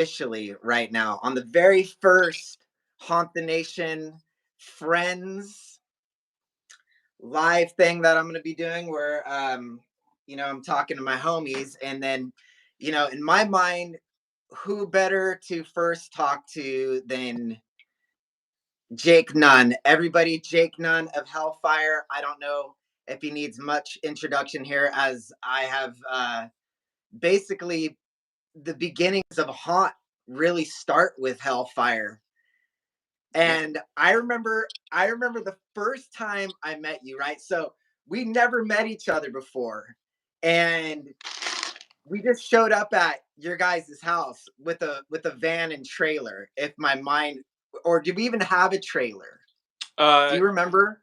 officially right now on the very first Haunt the Nation Friends live thing that I'm going to be doing where, I'm talking to my homies. And then, in my mind, who better to first talk to than Jake Nunn? Everybody, Jake Nunn of Hellfire. I don't know if he needs much introduction here, as I have basically the beginnings of Haunt really start with Hellfire. And I remember the first time I met you, right? So we never met each other before. And we just showed up at your guys' house with a van and trailer, if my mind, or did we even have a trailer? Do Uh, you remember?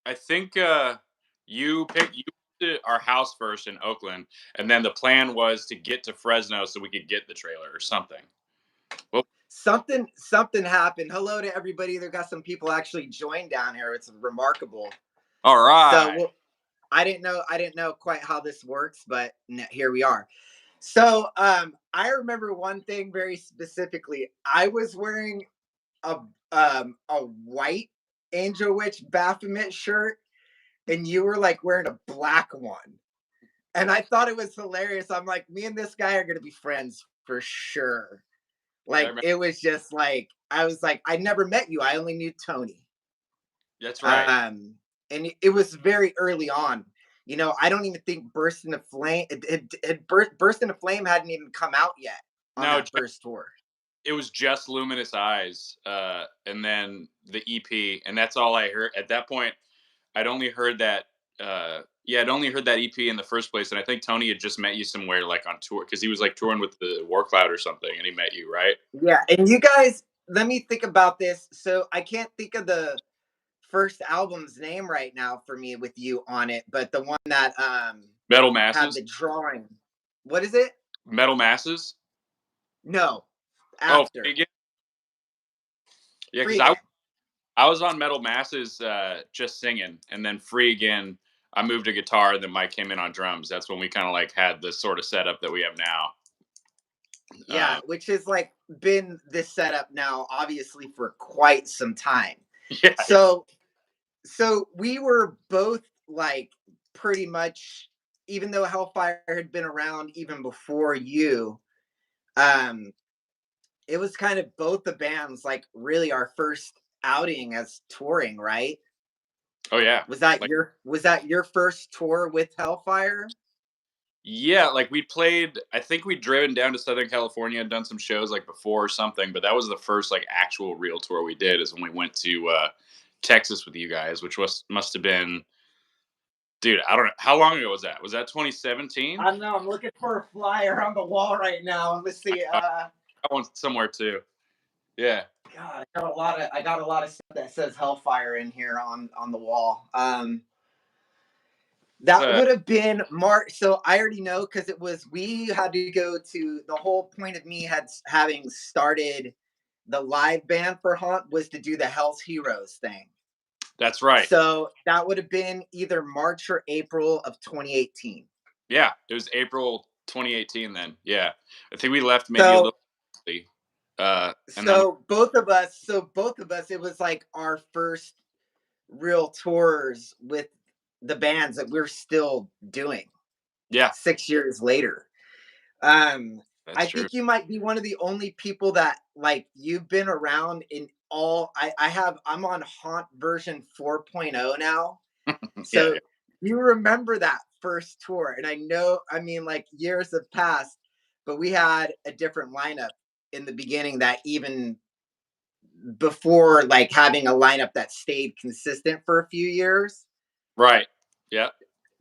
I think you to our house first in Oakland, and then the plan was to get to Fresno so we could get the trailer or something. Well, Something happened. Hello to everybody. There got some people actually joined down here. It's remarkable. all So right. well, I didn't know quite how this works, but here we are. So I remember one thing very specifically. I was wearing a a white Angel Witch Baphomet shirt, and you were like wearing a black one. And I thought it was hilarious. I'm like, me and this guy are gonna be friends for sure. I Like remember. it was just like I was like, I never met you. I only knew Tony. That's right. Um, and it was very early on. I don't even think Burst into Flame. Burst into Flame hadn't even come out yet on No, that first tour. it was just Luminous Eyes, and then the EP, and that's all I heard at that point. I'd only heard that. I'd only heard that EP in the first place, and I think Tony had just met you somewhere like on tour because he was like touring with the War Cloud or something, and he met you, right? Yeah, and you guys, let me think about this. So I can't think of the first album's name right now for me with you on it, but the one that Metal had Masses. the drawing. What is it? Metal Masses. No, Oh, after Free Again? Yeah, Free because I Again. I was on Metal Masses just singing, and then Free Again. I moved to guitar, and then Mike came in on drums. That's when we kind of like had the sort of setup that we have now. Yeah, which has like been this setup now, obviously for quite some time. Yeah, So we were both like pretty much, even though Hellfire had been around even before you, um, it was kind of both the bands like really our first outing as touring, right? oh yeah. Like Was that your first tour with Hellfire? yeah, like we played. I think we'd driven down to Southern California and done some shows like before or something. But that was the first like actual real tour we did. Is when we went to Texas with you guys, which was must have been, dude. I don't know how long ago was that. Was that 2017? I don't know. I'm looking for a flyer on the wall right now. Let's see. That one's somewhere too. Yeah. God, I got a lot of stuff that says Hellfire in here on the wall. It's That would have been March. So I already know because we had to go to the whole point of me having started the live band for Haunt was to do the Hell's Heroes thing. That's right. So that would have been either March or April of 2018. Yeah, it was April 2018 then. Yeah. I think we left maybe a So little early. And then so both of us, it was like our first real tours with the bands that we're still doing yeah, 6 years later. Um, that's I true. think you might be one of the only people that like you've been around in all. I'm on Haunt version 4.0 now. Yeah, So yeah. you remember that first tour, and I know, I mean, like years have passed, but we had a different lineup in the beginning that even before like having a lineup that stayed consistent for a few years. Right. Yeah.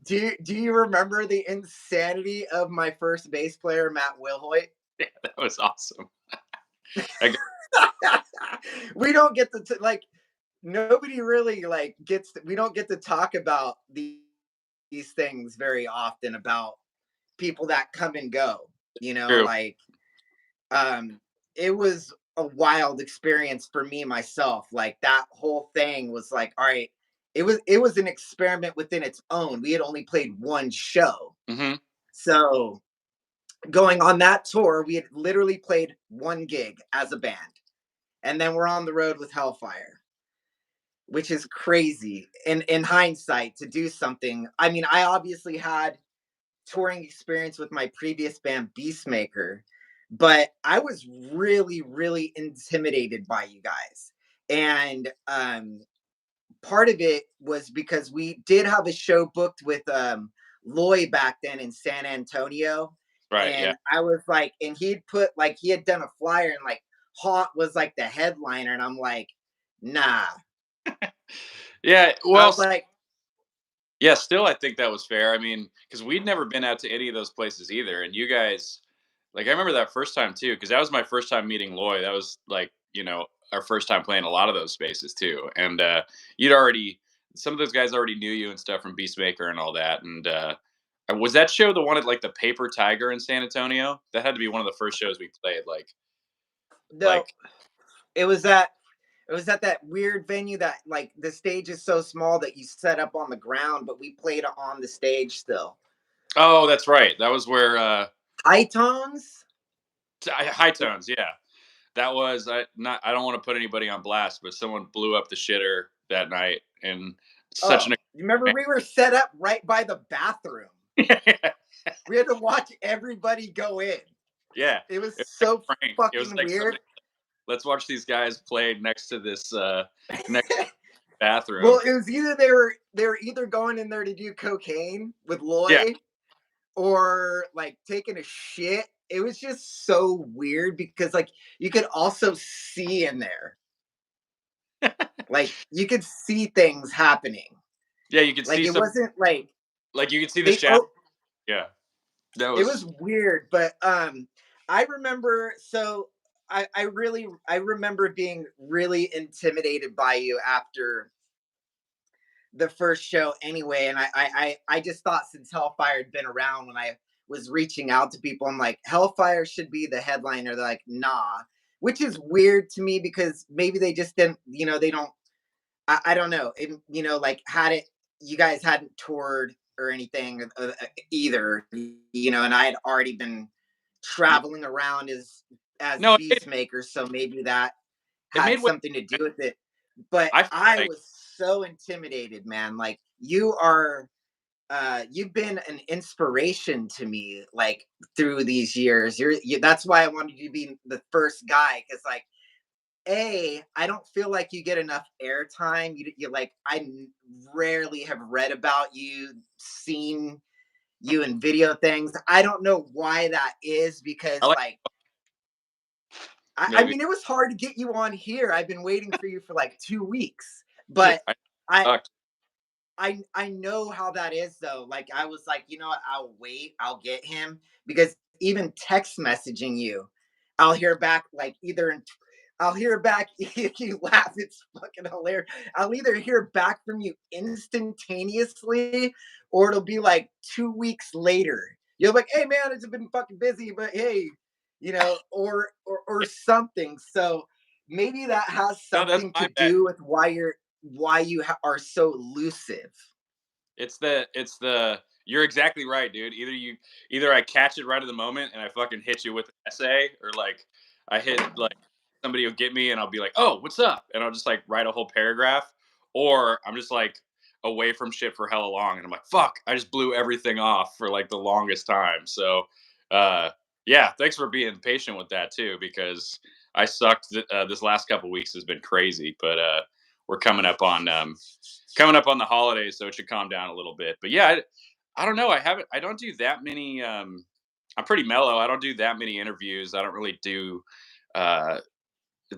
Do you remember the insanity of my first bass player, Matt Wilhoit? Yeah, that was awesome. I got, We don't get to like nobody really like we don't get to talk about these things very often about people that come and go, true. like um it was a wild experience for me myself. Like that whole thing was like, all right, it was an experiment within its own. We had only played one show. Hmm. So going on that tour, we had literally played one gig as a band, and then we're on the road with Hellfire, which is crazy in hindsight to do something. I mean, I obviously had touring experience with my previous band Beastmaker, but I was really, really intimidated by you guys. And part of it was because we did have a show booked with Loy back then in San Antonio. Right. Yeah. And I was like, and he'd put like he had done a flyer and like Haunt was like the headliner, and I'm like, nah. Yeah. I Well, was like, yeah, still, I think that was fair. I mean, because we'd never been out to any of those places either, and you guys, like, I remember that first time too, because that was my first time meeting Loy. That was like, our first time playing a lot of those spaces too, and you'd already, some of those guys already knew you and stuff from Beastmaker and all that, and was that show the one at like the Paper Tiger in San Antonio? That had to be one of the first shows we played. no, Like, it was that it was at that weird venue that like the stage is so small that you set up on the ground, but we played on the stage still. oh, that's right. That was where High tones. High Tones, yeah. That was I not I don't want to put anybody on blast, but someone blew up the shitter that night and such Oh, an you remember we were set up right by the bathroom. yeah. We had to watch everybody go in. Yeah. It was It was like so a prank. It was fucking like weird. somebody, let's watch these guys play next to this next bathroom. Well, it was either they were either going in there to do cocaine with Yeah. Loy or like taking a shit. It was just so weird because like you could also see in there. Like you could see things happening. Yeah, you could Like see it some, wasn't like like you could see the they shadow. oh Yeah. That it was was weird, but I remember so I remember being really intimidated by you after the first show anyway. And I just thought since Hellfire had been around when I was reaching out to people, I'm like, Hellfire should be the headliner. They're like, nah, which is weird to me because maybe they just didn't, they don't, I don't know. Like had it, you guys hadn't toured or anything either, and I had already been yeah. traveling around as No, Beastmaker, so maybe that it had made what something to do with it. But I feel I like. was so intimidated, man. Like you've been an inspiration to me like through these years. That's why I wanted you to be the first guy because like I don't feel like you get enough airtime. You like rarely have read about you, seen you in video things. I don't know why that is I because like like I maybe mean it was hard to get you on here. I've been waiting for you for like 2 weeks, but I I sucked. I know how that is though. Like I was like, you know what? I'll wait. I'll get him because even text messaging you, I'll hear back like I'll hear back if you laugh. It's fucking hilarious. I'll either hear back from you instantaneously or it'll be like 2 weeks later. You're like, hey man, it's been fucking busy, but hey, or something. So maybe that has No, that's something to my bad. do with why you are so elusive. It's the you're exactly right, dude. Either I catch it right at the moment and I fucking hit you with an essay, or like I hit like somebody will get me and I'll be like, "Oh, what's up?" and I'll just like write a whole paragraph, or I'm just like away from shit for hella long and I'm like, "Fuck, I just blew everything off for like the longest time." So, uh yeah, thanks for being patient with that too, because I sucked this last couple weeks has been crazy, but we're coming up on the holidays, so it should calm down a little bit. But yeah, I don't know. I don't do that many. I'm pretty mellow. I don't do that many interviews. I don't really do uh,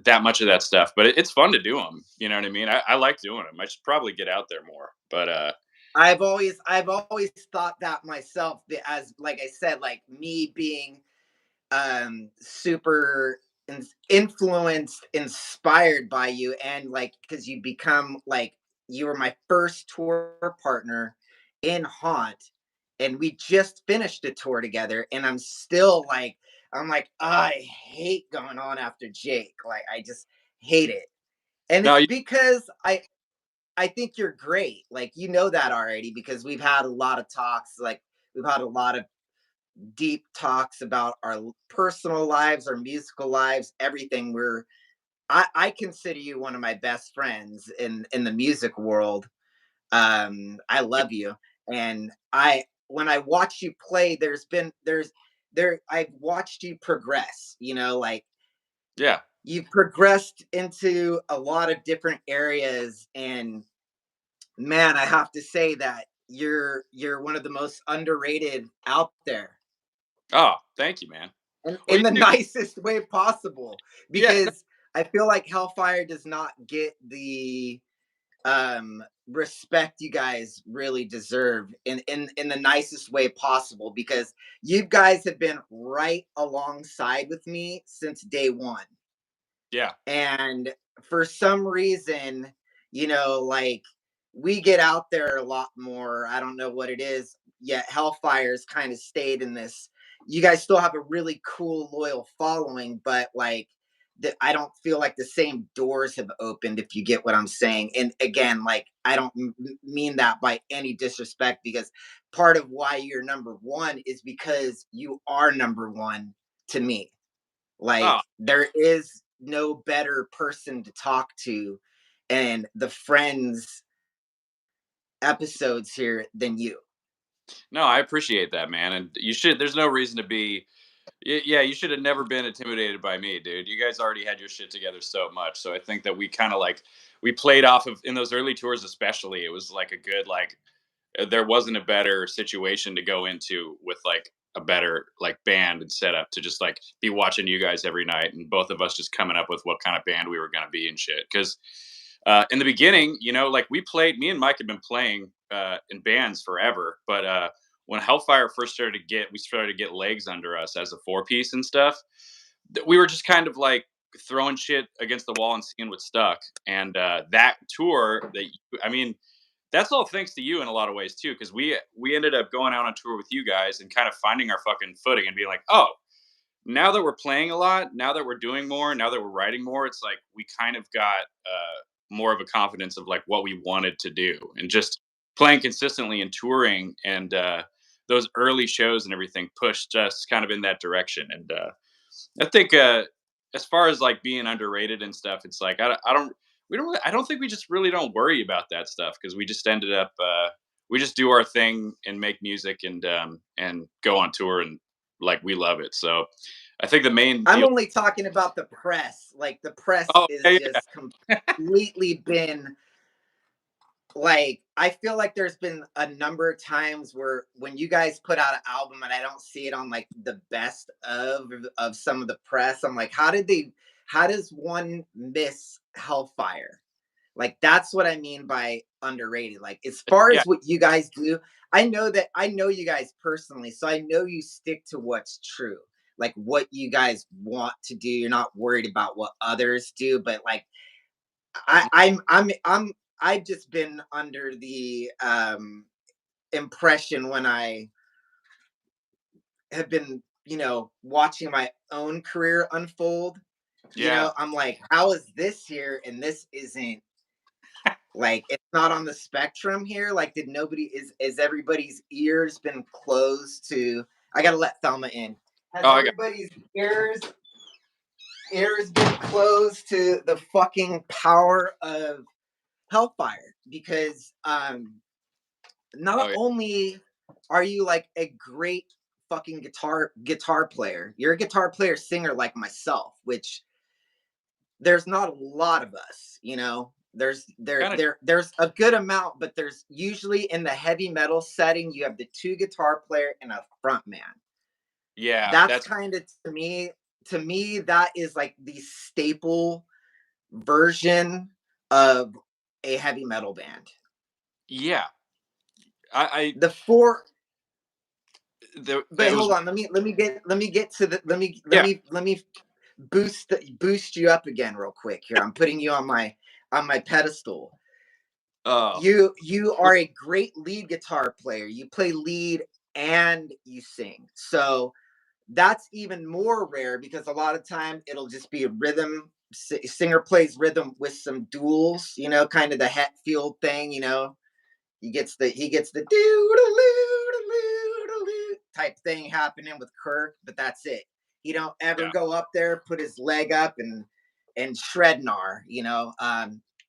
that much of that stuff. But it's fun to do them. You know what I mean? I like doing them. I should probably get out there more. But I've always thought that myself as like I said, like me being super influenced, inspired by you, and like because you become like you were my first tour partner in Haunt, and we just finished a tour together, and I'm like, I hate going on after Jake. Like I just hate it. And no, it's because I think you're great. Like you know that already because we've had a lot of talks. Like we've had a lot of deep talks about our personal lives, our musical lives, everything. I consider you one of my best friends in the music world. I love you, and I when I watch you play, I've watched you progress. Like Yeah. you've progressed into a lot of different areas, and man, I have to say that you're one of the most underrated out there, Oh, thank you, man. and Well, in you the do. nicest way possible, Yeah. No, because I feel like Hellfire does not get the respect you guys really deserve in the nicest way possible, because you guys have been right alongside with me since day one. yeah. And for some reason, like we get out there a lot more. I don't know what it is, yet Hellfire's kind of stayed in this. You guys still have a really cool loyal following, but like I don't feel like the same doors have opened, if you get what I'm saying. And again, like I don't mean that by any disrespect, because part of why you're number one is because you are number one to me. Oh, Like there is no better person to talk to and the Friends episodes here than you. no, I appreciate that, man. And you should. There's no reason to be. Yeah, you should have never been intimidated by me, dude. You guys already had your shit together so much. So I think that we kind of like we played off of in those early tours, especially. It was like a good like there wasn't a better situation to go into with like a better like band and setup to just like be watching you guys every night and both of us just coming up with what kind of band we were going to be and shit because in the beginning, like we played, me and Mike had been playing in bands forever, but when Hellfire first started to we started to get legs under us as a 4 piece and stuff. We were just kind of like throwing shit against the wall and seeing what stuck. And that tour, I mean, that's all thanks to you in a lot of ways too, because we ended up going out on tour with you guys and kind of finding our fucking footing and being like, oh, now that we're playing a lot, now that we're doing more, now that we're writing more, it's like we kind of got more of a confidence of like what we wanted to do and just playing consistently and touring and those early shows and everything pushed us kind of in that direction. And I think as far as like being underrated and stuff, it's like I don't we don't really, I don't think we just really don't worry about that stuff because we just ended up we just do our thing and make music and go on tour and like we love it. So I think the main I'm deal. only talking about the press. Like the press Oh is yeah, just completely been like, I feel like there's been a number of times where when you guys put out an album and I don't see it on like the best of some of the press, I'm like, how does one miss Hellfire? Like that's what I mean by underrated. Like as far yeah, as what you guys do, I know you guys personally, so I know you stick to what's true. Like what you guys want to do. You're not worried about what others do, but like I've just been under the impression when I have been, watching my own career unfold, yeah, I'm like, how is this here and this isn't, like it's not on the spectrum here? Like did nobody is everybody's ears been closed to I gotta let Thelma in. Has oh I got everybody's ears been closed to the fucking power of Hellfire? Because not oh yeah, only are you like a great fucking guitar player, you're a guitar player singer like myself, which there's not a lot of us, kind of there's a good amount, but there's usually in the heavy metal setting you have the two guitar player and a front man. yeah That's that's kind of to me that is like the staple version of a heavy metal band. yeah I The four But it was hold on, let me get to the yeah let me boost you up again real quick here. I'm putting you on my pedestal. uh You are a great lead guitar player. You play lead and you sing. So that's even more rare because a lot of time it'll just be a rhythm. Singer plays rhythm with some duels, kind of the Hetfield thing. He gets the type thing happening with Kirk, but that's it. He don't ever Yeah. go up there, put his leg up and shred gnar,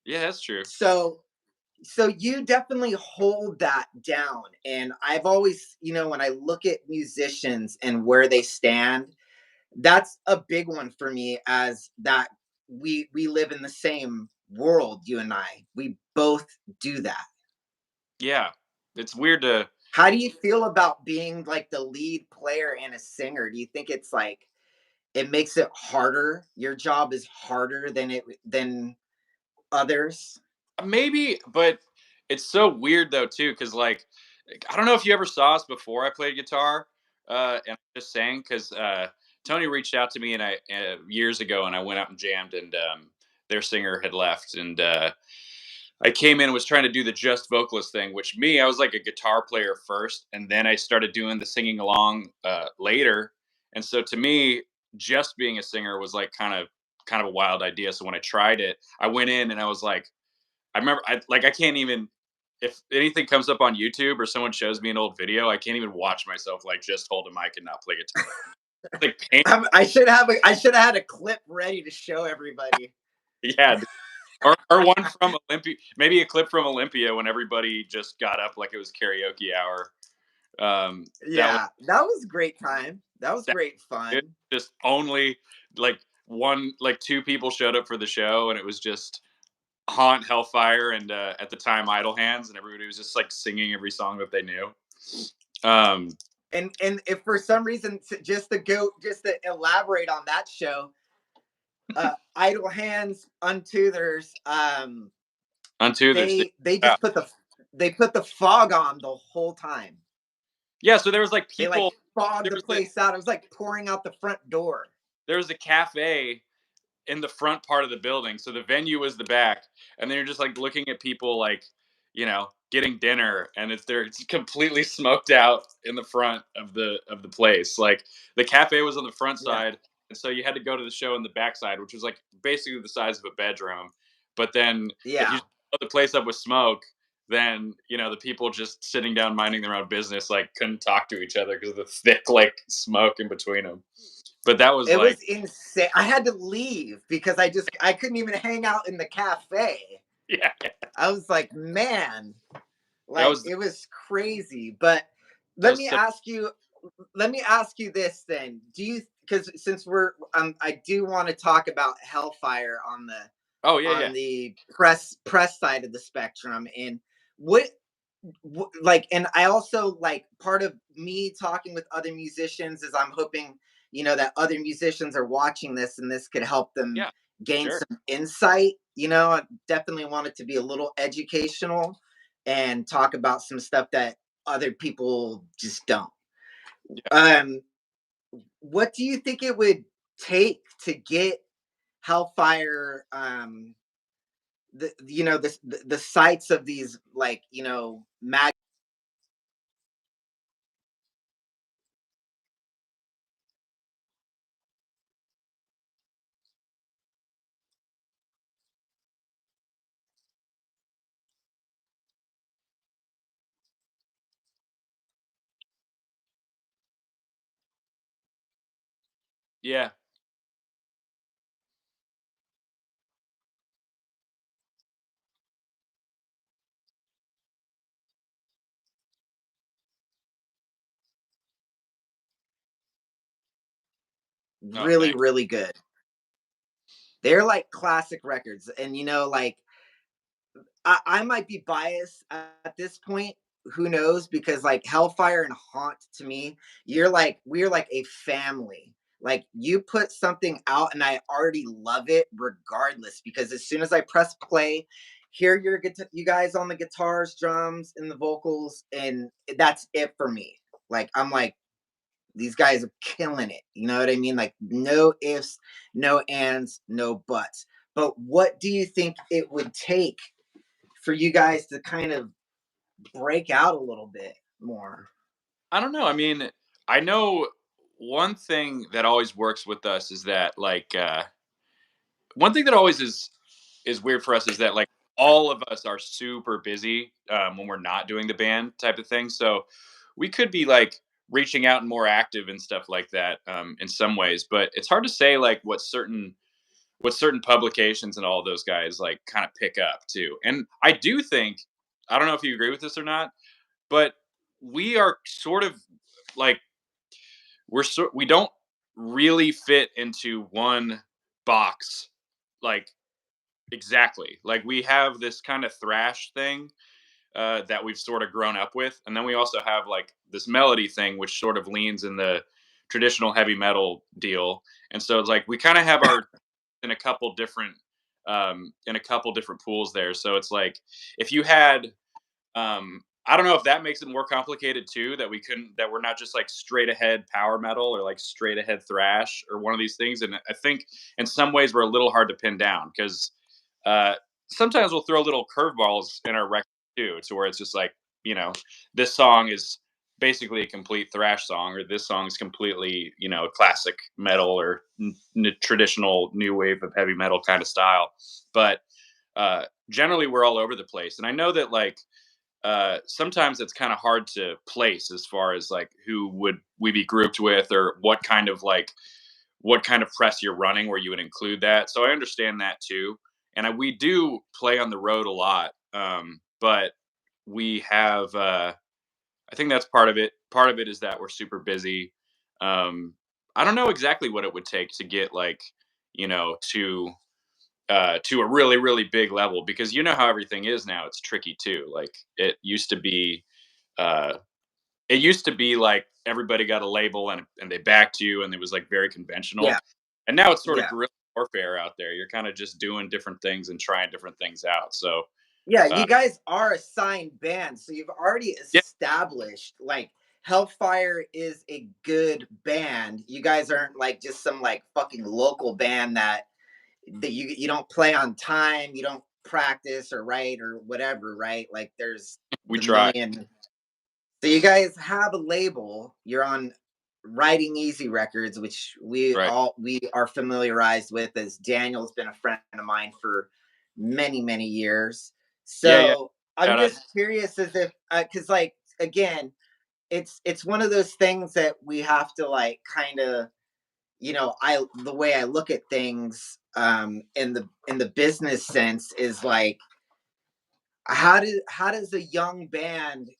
Yeah, that's true. So you definitely hold that down. And I've always, when I look at musicians and where they stand, that's a big one for me, as that we live in the same world, you and I. We both do that. Yeah. It's weird to How do you feel about being like the lead player and a singer? Do you think it's like it makes it harder? Your job is harder than others? maybe, but it's so weird though too, because like I don't know if you ever saw us before I played guitar, and I just sang because Tony reached out to me and I years ago, and I went out and jammed, and their singer had left, and I came in and was trying to do the just vocalist thing, which me, I was like a guitar player first, and then I started doing the singing along later. And so to me, just being a singer was like kind of a wild idea. So when I tried it, I went in and I was like, I remember I can't even, if anything comes up on YouTube or someone shows me an old video, I can't even watch myself like just hold a mic and not play guitar. Like pain. I should have had a clip ready to show everybody. Yeah. Or one from Olympia, maybe a clip from Olympia when everybody just got up like it was karaoke hour. That was Yeah, that was great time. That was that great good. fun. Just only like two people showed up for the show, and it was just Haunt, Hellfire, and at the time Idle Hands, and everybody was just like singing every song that they knew. Um, And if for some reason, just to elaborate on that show, Idle Hands, Untoothers, Unto there's they yeah. just put the fog on the whole time. Yeah, so there was like They like people. fogged There the was the place out. It was like pouring out the front door. there was a cafe in the front part of the building. So the venue was the back, and then you're just like looking at people like, getting dinner, and it's completely smoked out in the front of the place. Like the cafe was on the front Yeah, side, and so you had to go to the show in the back side, which was like basically the size of a bedroom. But then if you yeah. fill the place up with smoke, then the people just sitting down minding their own business like couldn't talk to each other because of the thick like smoke in between them. But that was It like, was insane. I had to leave because I couldn't even hang out in the cafe. yeah, I was like, man, that like was it was crazy. But that let was me so. ask you let me ask you this then. Do you, because since we're I do want to talk about Hellfire Oh yeah, on yeah, the press side of the spectrum, and what like, and I also like, part of me talking with other musicians is I'm hoping, that other musicians are watching this and this could help them yeah, gain sure. some insight. I definitely want it to be a little educational and talk about some stuff that other people just don't. Yeah. um what do you think it would take to get Hellfire, the sites of these, like, mag. Yeah. Oh, Really, thanks. really good. They're like classic records. And like, I might be biased at this point. Who knows? Because like Hellfire and Haunt, to me, we're like a family. Like, you put something out and I already love it regardless, because as soon as I press play, hear you guys on the guitars, drums, and the vocals, and that's it for me. Like, I'm like, these guys are killing it. You know what I mean? Like, no ifs, no ands, no buts. But what do you think it would take for you guys to kind of break out a little bit more? I don't know. I mean, I know one thing that always works with us is that like one thing that always is weird for us is that like all of us are super busy when we're not doing the band type of thing. So we could be like reaching out and more active and stuff like that, in some ways. But it's hard to say like what certain publications and all those guys like kind of pick up too. And I do think, I don't know if you agree with this or not, but we are sort of like we don't really fit into one box like exactly. Like we have this kind of thrash thing that we've sort of grown up with, and then we also have like this melody thing, which sort of leans in the traditional heavy metal deal. And so it's like we kind of have our in a couple different pools there. So it's like if you had I don't know if that makes it more complicated too, that we're not just like straight ahead power metal or like straight ahead thrash or one of these things. And I think in some ways we're a little hard to pin down because uh, sometimes we'll throw little curveballs in our record too, to where it's just like, you know, this song is basically a complete thrash song, or this song is completely, classic metal or traditional new wave of heavy metal kind of style. But generally, we're all over the place. And I know that like sometimes it's kind of hard to place as far as like who would we be grouped with or what kind of press you're running where you would include that. So I understand that too. And we do play on the road a lot. But we have, I think that's part of it. Part of it is that we're super busy. I don't know exactly what it would take to get like, to a really, really big level because you know how everything is now. It's tricky too. Like uh, it used to be like everybody got a label and they backed you and it was like very Yeah, conventional. And now it's sort of yeah. guerrilla warfare out there. You're kind of just doing different things and trying different things out. So Yeah, uh, you guys are a signed band, so you've already yeah, established like Hellfire is a good band. You guys aren't like just some like fucking local band that you don't play on time, you don't practice or write or whatever, right? Like there's we the try. million. So you guys have a label. You're on Writing Easy Records, which Right. we are familiarized with, as Daniel's been a friend of mine for many years. Yeah, yeah. So I'm Shout out. just curious as if because like again, it's one of those things that we have to like kind of I the way I look at things in the business sense is like how does a young band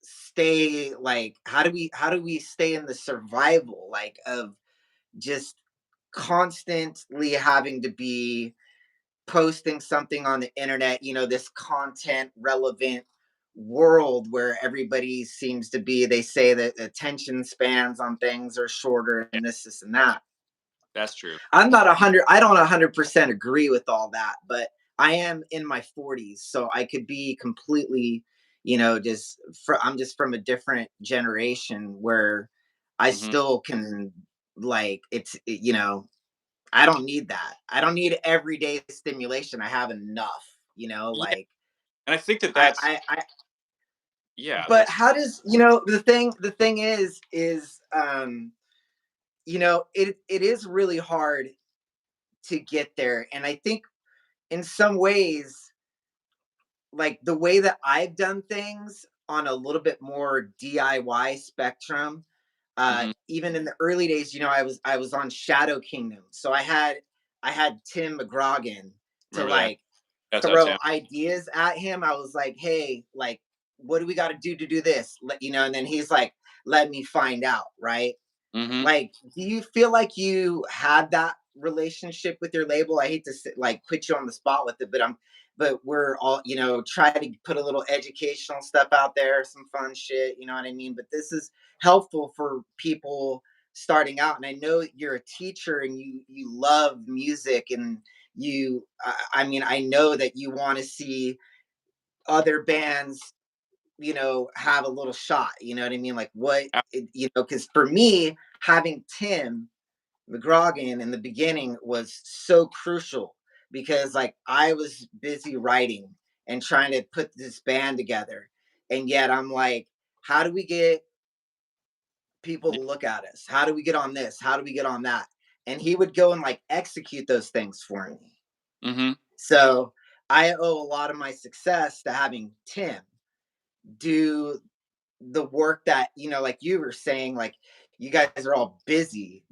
stay like how do we stay in the survival like of just constantly having to be posting something on the internet, this content relevant world where everybody seems to be, they say that attention spans on things are shorter Yeah, and this and that. that's true. I'm not 100, I don't 100% agree with all that, but I am in my 40s, so I could be completely, I'm just from a different generation where I Hmm. still can like I don't need that. I don't need everyday stimulation. I have enough, Yeah, like and I think that I that's I I yeah, but that's how does, the thing is it is really hard to get there. And I think in some ways, like the way that I've done things on a little bit more DIY spectrum, hmm even in the early days, I was on Shadow Kingdom. So I had Tim McGrogan to remember that. like That's out throw Tim. ideas at him. I was like, hey, like, what do we got to do to do this? And then he's like, let me find out, right? Hmm. Like, do you feel like you had that relationship with your label? I hate to like put you on the spot with it, but we're all, try to put a little educational stuff out there, some fun shit, you know what I mean? But this is helpful for people starting out. And I know you're a teacher and you love music and I mean, I know that you want to see other bands have a little shot. You know what I mean? Like because for me, having Tim McGrogan in the beginning was so crucial because like I was busy writing and trying to put this band together. And yet I'm like, how do we get people Yeah. to look at us? How do we get on this? How do we get on that? And he would go and like execute those things for me. Hmm. So I owe a lot of my success to having Tim do the work that, like you were saying, like you guys are all busy,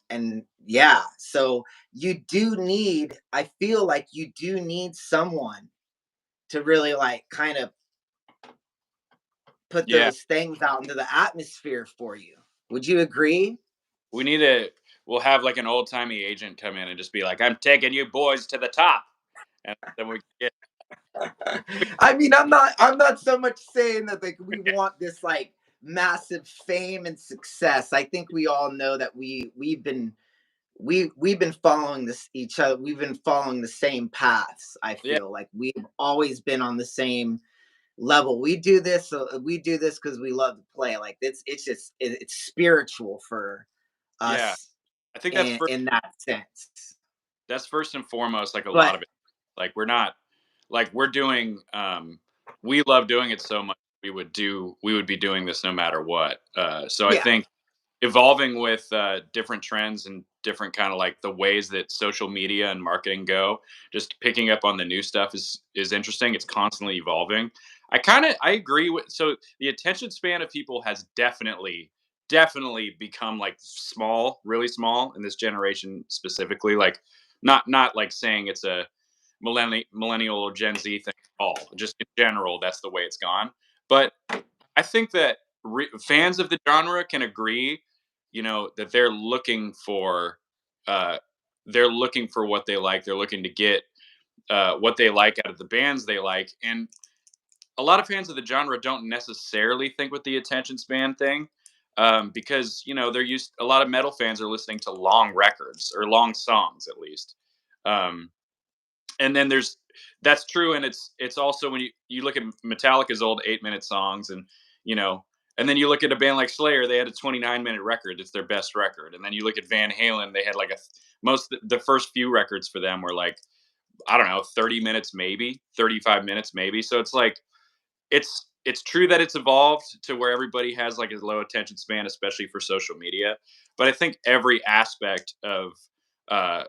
and yeah, so you do need, I feel like you do need someone to really like kind of put Yeah, those things out into the atmosphere for you. Would you agree? we need to. We'll have like an old timey agent come in and just be like, "I'm taking you boys to the top," and then we get I mean, I'm not so much saying that like we want this like massive fame and success. I think we all know that we've been following this each other. We've been following the same paths. I yeah, feel like we've always been on the same level. We do this because we love to play. Like it's spiritual for yeah. us I think in that sense. that's first and foremost. Like a lot But of it. Like we're not like we're doing. We love doing it so much. We would be doing this no matter what. So I yeah, think evolving with different trends and different kind of like the ways that social media and marketing go, just picking up on the new stuff is interesting. It's constantly evolving. I agree with, so the attention span of people has definitely become like small, really small in this generation specifically. Like not like saying it's a millennial or Gen Z thing at all. Just in general, that's the way it's gone. But I think that fans of the genre can agree, that uh, they're looking for what they like. They're looking to get what they like out of the bands they like, and a lot of fans of the genre don't necessarily think with the attention span thing. Because they're used. A lot of metal fans are listening to long records or long songs, at least. Um, and then that's true, and it's also when you look at Metallica's old 8-minute songs, and you know and then you look at a band like Slayer. They had a 29-minute record. It's their best record. And then you look at Van Halen. They had like the first few records for them were like, I don't know, 30 minutes, maybe 35 minutes, maybe. So it's like it's true that it's evolved to where everybody has like a low attention span, especially for social media. But I think every aspect of uh,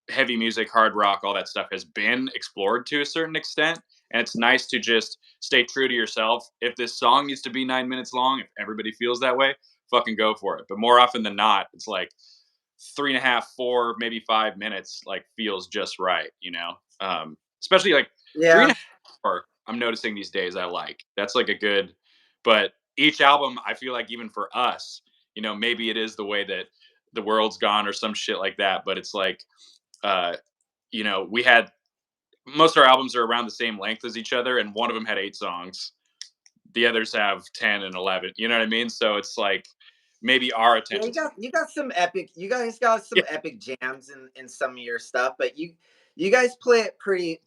heavy music, hard rock, all that stuff has been explored to a certain extent. And it's nice to just stay true to yourself. If this song needs to be 9 minutes long, if everybody feels that way, fucking go for it. But more often than not, it's like 3.5, 4, maybe 5 minutes, like feels just right. Especially like three and yeah, a half hour, I'm noticing these days I like. That's like a good, but each album, I feel like even for us, maybe it is the way that the world's gone or some shit like that. But it's like, uh, we had most of our albums are around the same length as each other, and one of them had 8 songs. The others have 10 and 11. You know what I mean? So it's like maybe our yeah. attention. You got some epic. You guys got Yeah, some epic jams in some of your stuff, but you guys play it pretty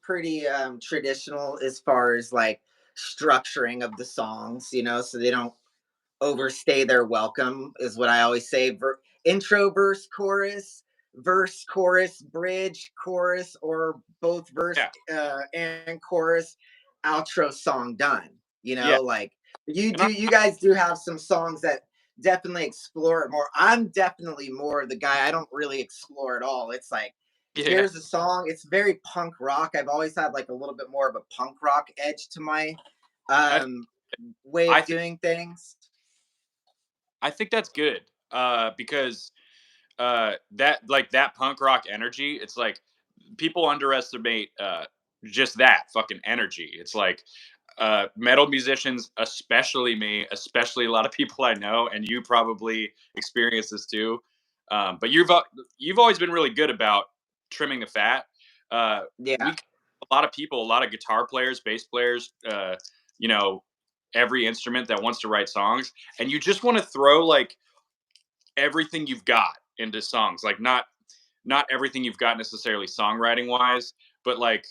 traditional as far as like structuring of the songs. So they don't overstay their welcome, is what I always say. Intro, verse, chorus, bridge, chorus, or both verse yeah, and chorus, outro song done. yeah. Like you And I, do. You guys do have some songs that definitely explore it more. I'm definitely more the guy. I don't really explore at all. It's like yeah, here's a song. It's very punk rock. I've always had like a little bit more of a punk rock edge to my I, um way I of think doing things. I think that's good. Because that punk rock energy, it's like people underestimate just that fucking energy. It's like metal musicians, especially me, especially a lot of people I know, and you probably experience this too. But you've always been really good about trimming the fat. Yeah. We a lot of people, a lot of guitar players, bass players, you know, every instrument that wants to write songs, and you just want to throw like everything you've got into songs. Like not everything you've got necessarily songwriting wise, but like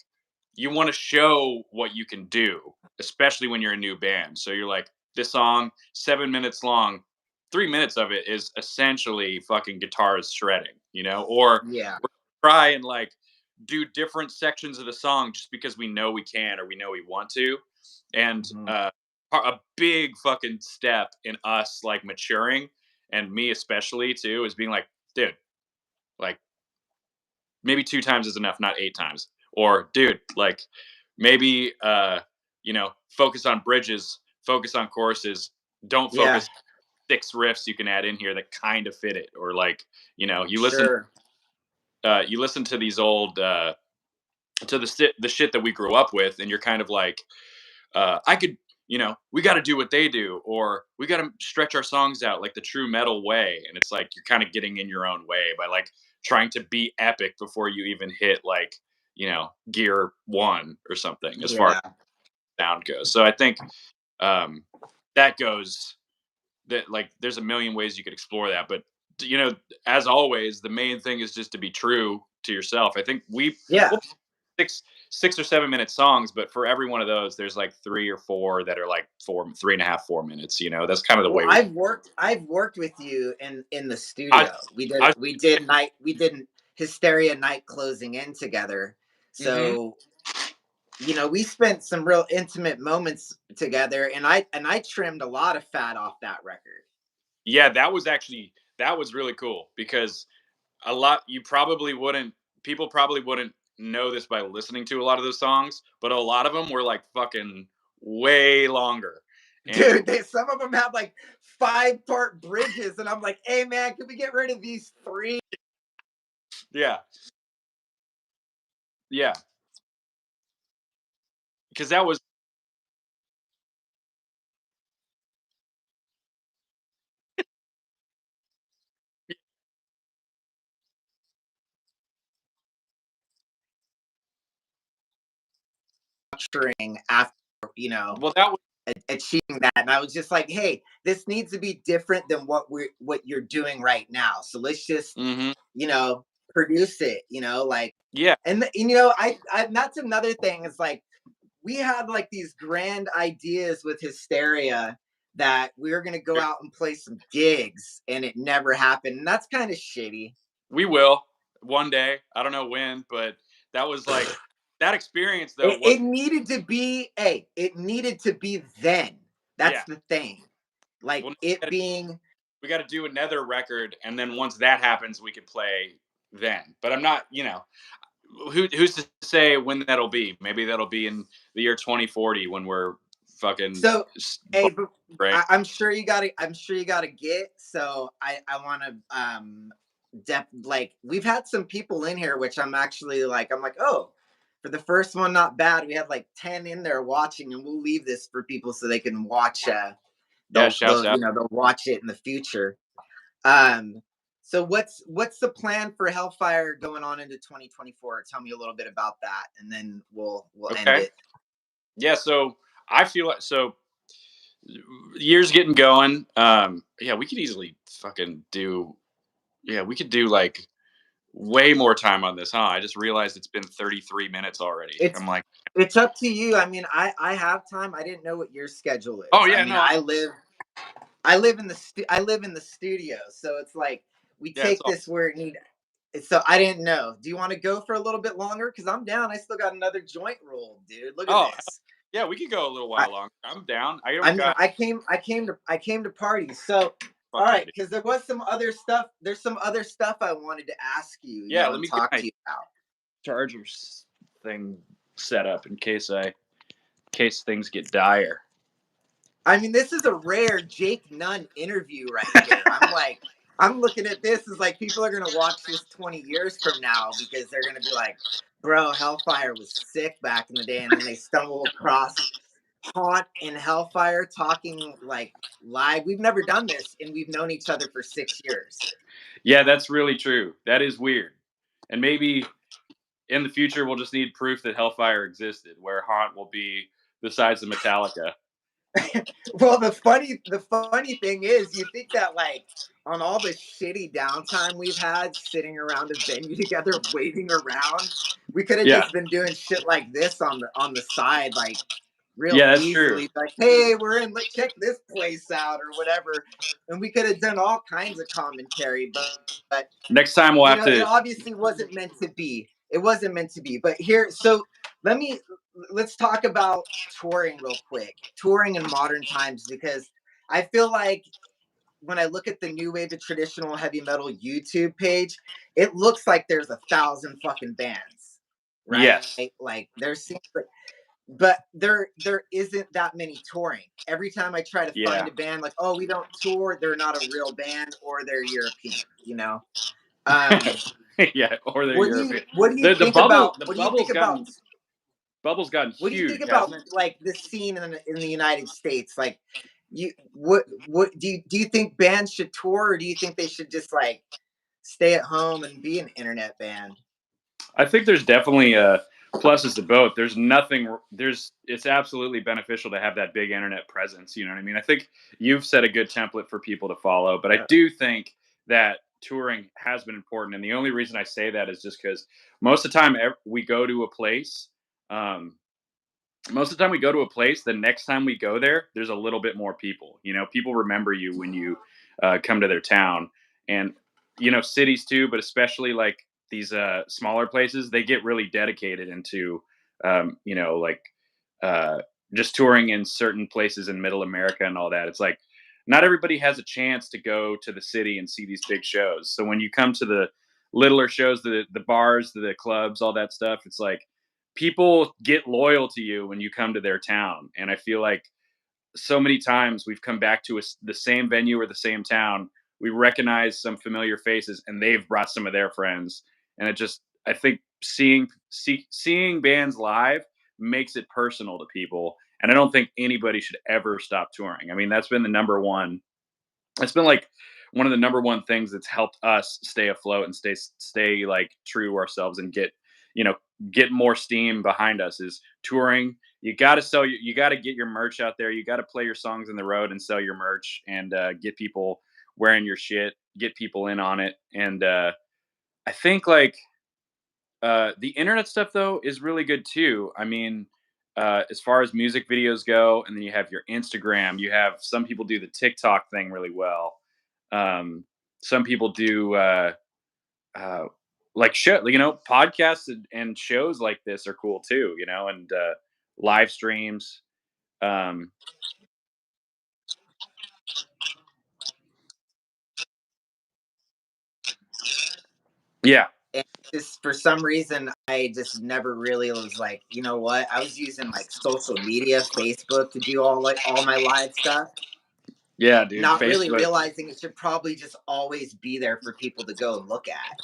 you want to show what you can do, especially when you're a new band. So you're like, this song, 7 minutes long, 3 minutes of it is essentially fucking guitars shredding, or Yeah. try and like do different sections of the song just because we know we can or we know we want to. And Mhm. a big fucking step in us like maturing, and me especially too, is being like, dude, like maybe 2 times is enough, not 8 times. Or dude, like maybe focus on bridges, focus on choruses, don't Yeah. focus 6 riffs you can add in here that kind of fit it, or like, Sure. you listen to these old to the shit that we grew up with, and you're kind of like, I could, we got to do what they do, or we got to stretch our songs out like the true metal way. And it's like you're kind of getting in your own way by like trying to be epic before you even hit like, gear one or something as far as Yeah. sound goes. So I think um, that goes that like there's a million ways you could explore that, but you know, as always, the main thing is just to be true to yourself. I think Yeah. we'll 6 or 7 minute songs, but for every one of those, there's like 3 or 4 that are like 4, 3.5, 4 minutes. That's kind of the Well, way I've worked with you in the I, studio. We did I, we did night we did Hysteria night closing in together. hmm So, we spent some real intimate moments together, and I trimmed a lot of fat off that record. yeah, that was really cool because you probably wouldn't, people probably wouldn't know this by listening to a lot of those songs, but a lot of them were like fucking way longer. And Dude, some of them have like 5-part bridges, and I'm like, hey man, can we get rid of these three? yeah, yeah, because that was, Structuring after, well, that was, achieving that, and I was just like, hey, this needs to be different than what you're doing right now, so let's just hmm you know produce it, like. yeah, And I that's another thing, is like, we had like these grand ideas with Hysteria that we were going to go out and play some gigs, and it never happened, and that's kind of shitty. we will one day. I don't know when, but that was like that experience though it, was, it needed to be it needed to be then. That's yeah. the thing, like Well, it being. we got to do another record, and then once that happens, we can play then. But I'm not, who's to say when that'll be? Maybe that'll be in the year 2040 when we're fucking So, hey, but right. I'm sure you gotta get. So I want to like, we've had some people in here, which I'm like, oh, for the first one, not bad. We had like 10 in there watching, and we'll leave this for people so they can watch. Yeah, shouts out. They'll watch it in the future. Um, so what's the plan for Hellfire going on into 2024? Tell me a little bit about that, and then we'll end Okay. it. Yeah. So I feel like so years getting going. Yeah, we could easily fucking do. Yeah, we could do like way more time on this, huh? I just realized it's been 33 minutes already. It's I'm like, it's up to you. I mean, I have time. I didn't know what your schedule oh is. I yeah, mean, no, I live in I live in the studio, so it's like we yeah, it's take all. this where it need. So I didn't know. Do you want to go for a little bit longer? Because I'm down. I still got another joint roll, dude. Look at Oh this. yeah, we could go a little I while longer. I'm down. I I don't mean, got I came to parties. So all fuck yeah, right, dude. because there was some other stuff. There's some other stuff I wanted to ask you, Yeah, let and me get talk my to you about. charger thing set up in case things get dire. I mean, this is a rare Jake Nunn interview right here. I'm looking at this as like, people are gonna watch this 20 years from now, because they're gonna be like, bro, Hellfire was sick back in the day, and then they stumble across Haunt and Hellfire talking like live. We've never done this, and we've known each other for 6 years. Yeah, that's really true. That is weird. And maybe in the future we'll just need proof that Hellfire existed, where Haunt will be the size of Metallica. Well, the funny thing is, you think that, like, on all the shitty downtime we've had sitting around a venue together, waiting around, we could have Yeah. just been doing shit like this on the side, like, real Yeah, that's true. easily. Like, hey, we're in. Let's check this place out or whatever, and we could have done all kinds of commentary. But Next time we'll have it to. obviously wasn't meant to be. It wasn't meant to be. But here, so let me let's talk about touring real quick. Touring in modern times, because I feel like when I look at the new wave of traditional heavy metal YouTube page, it looks like there's 1,000 fucking bands, right? Yes. Like, there seems like. but there isn't that many touring. Every time I try to find Yeah. a band, like, oh, we don't tour, they're not a real band, or they're European, you know. Um, Yeah, or they're what do you European. what do you The think about the what do you think about bubble's gotten what do you think huge, about hasn't it? like the scene in the United States? Like, you what do you think bands should tour, or do you think they should just like stay at home and be an internet band? I think there's definitely pluses to both. There's nothing. There's it's absolutely beneficial to have that big internet presence. You know what I mean? I think you've set a good template for people to follow, but I Yeah. do think that touring has been important. And the only reason I say that is just because most of the time we go to a place. Um, Most of the time we go to a place, the next time we go there, there's a little bit more people. You know, people remember you when you come to their town, and cities too, but especially like these smaller places, they get really dedicated into like uh, just touring in certain places in Middle America and all that. It's like not everybody has a chance to go to the city and see these big shows. So when you come to the littler shows, the bars, the clubs, all that stuff, it's like people get loyal to you when you come to their town. And I feel like so many times we've come back to the same venue or the same town. We recognize some familiar faces, and they've brought some of their friends. And it just, I think, seeing bands live makes it personal to people. And I don't think anybody should ever stop touring. I mean, that's been the number one. It's been like one of the number one things that's helped us stay afloat and stay like true to ourselves and you know get more steam behind us is touring. You got to you got to get your merch out there. You got to play your songs in the road and sell your merch and get people wearing your shit, get people in on it. And I think like the internet stuff though is really good too. I mean, as far as music videos go, and then you have your Instagram. You have some people do the TikTok thing really well. Um, some people do uh, like podcasts and shows like this are cool too. And live streams. Um, yeah, And just for some reason, I just never really was like, you know what? I was using like social media, Facebook, to do all my live stuff, yeah, dude. not really Facebook, realizing it should probably just always be there for people to go and look at.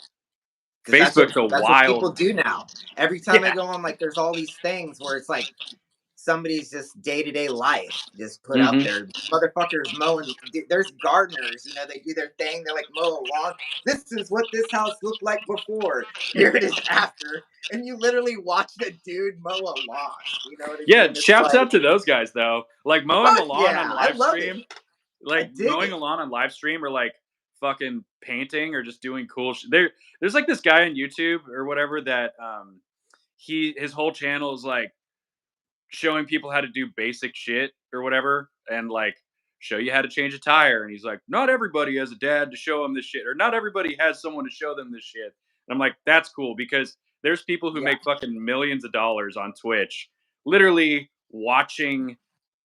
Because Facebook's a that's what people wild. do now. Every time I Yeah. go on, like, there's all these things where it's like somebody's just day to day life just put up Hmm. there. Motherfuckers mowing. There's gardeners, they do their thing. They like mow a lawn. This is what this house looked like before. Here it is after, and you literally watch the dude mow a lawn. You know what I Yeah, mean? It's shouts out like, to those guys though. Like mowing a fuck lawn on yeah, I live love it. stream, I like dig mowing a it. lawn on live stream, or like fucking painting or just doing cool there's like this guy on YouTube or whatever that his whole channel is like showing people how to do basic shit or whatever, and like show you how to change a tire. And he's like, not everybody has a dad to show them this shit, or not everybody has someone to show them this shit. And I'm like, that's cool, because there's people who Yeah, make fucking millions of dollars on Twitch literally watching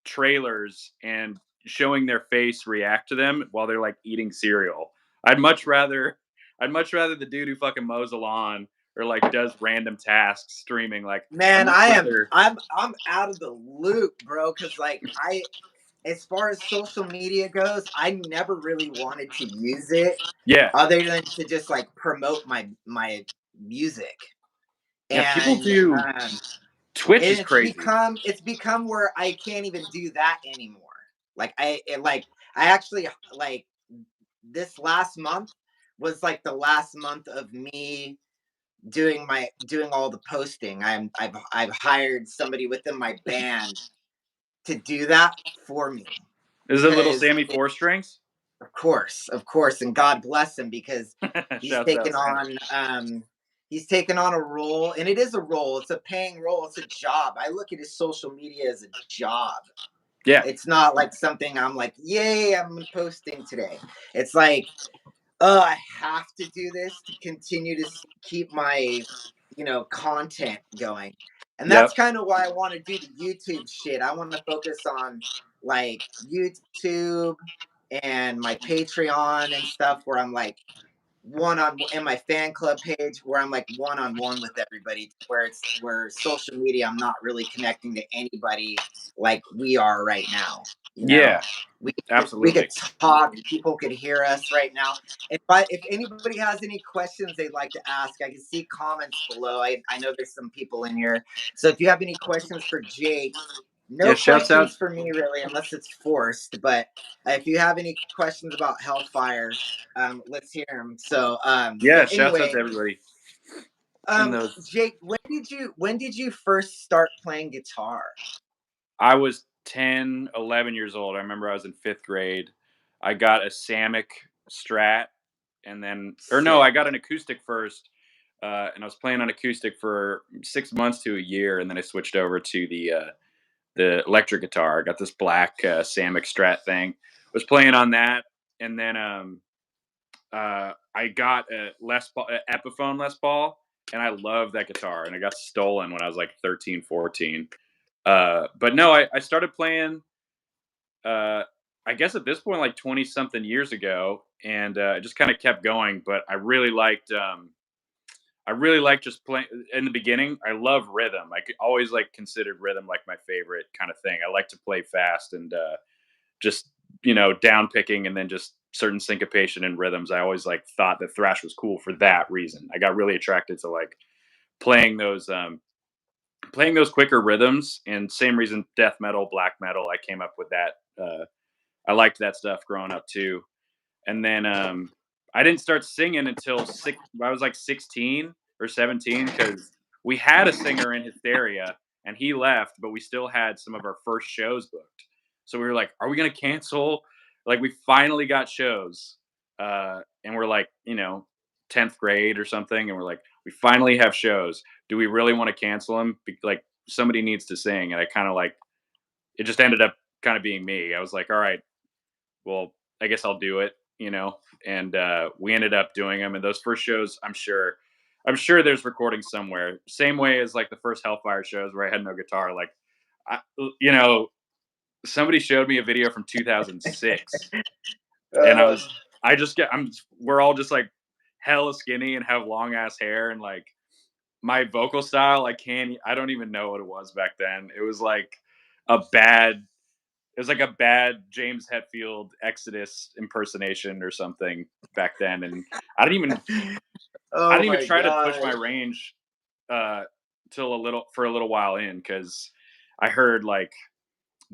trailers and showing their face react to them while they're like eating cereal. I'd much rather I'd much rather the dude who fucking mows a lawn or like does random tasks streaming. Like I'd man, much rather. I'm out of the loop, bro. Because like as far as social media goes, I never really wanted to use it Yeah. other than to just like promote my music. Yeah, people And do. Twitch and is crazy. it's become where I can't even do that anymore. Like I actually like this last month was like the last month of me doing all the posting. I've hired somebody within my band to do that for me Is it little because Sammy Four Strings? of course, and God bless him because he's Shouts out taken Sammy. on he's taken on a role, and it is a role. It's a paying role. It's a job. I look at his social media as a job. Yeah. It's not like something I'm like, yay, I'm posting today. It's like, I have to do this to continue to keep my, content going. And that's Yep. kind of why I want to do the YouTube shit. I want to focus on like YouTube and my Patreon and stuff where I'm like in my fan club page where I'm like one-on-one with everybody, where social media I'm not really connecting to anybody like we are right now. You know, Yeah, we absolutely. could talk, people could hear us right now. If anybody has any questions they'd like to ask, I can see comments below. I know there's some people in here. So if you have any questions for Jake, Yeah, no shouts out. questions for me really, unless it's forced. But if you have any questions about Hellfire, let's hear them. So, Yeah, but shouts out to anyway, everybody in those. Jake, when did you first start playing guitar? I was 10, 11 years old. I remember I was in 5th grade. I got a Samick Strat, and then, or no, I Sick. got an acoustic first, and I was playing on acoustic for 6 months to a year, and then I switched over to the electric guitar. I got this black Samick Strat thing. Was playing on that, and then I got a Epiphone Les Paul, and I love that guitar. And it got stolen when I was like 13, 14. But no, I started playing. Uh, I guess at this point, like 20 something years ago, and it just kind of kept going. But I really liked. I really like just playing in the beginning. I love rhythm. Always like considered rhythm like my favorite kind of thing. I like to play fast and just down picking and then just certain syncopation and rhythms. I always like thought that thrash was cool for that reason. I got really attracted to like playing those playing those quicker rhythms, and same reason death metal, black metal. I came up with that. I liked that stuff growing up too. And then I didn't start singing until I was like 16 or 17 because we had a singer in Hysteria and he left, but we still had some of our first shows booked. So we were like, are we going to cancel? Like, we finally got shows. And we're like, 10th grade or something. And we're like, we finally have shows. Do we really want to cancel them? Like, somebody needs to sing. And I kind of like, it just ended up kind of being me. I was like, all right, well, I guess I'll do it. And we ended up doing them. And those first shows, I'm sure there's recordings somewhere. Same way as like the first Hellfire shows where I had no guitar. Like, I, you know, somebody showed me a video from 2006, and Uh, we're all just like hella skinny and have long ass hair, and like my vocal style, I don't even know what it was back then. A bad it was like a bad James Hetfield Exodus impersonation or something back then, and I didn't even I oh didn't even my try to push god. my range uh, till a little while in because I heard like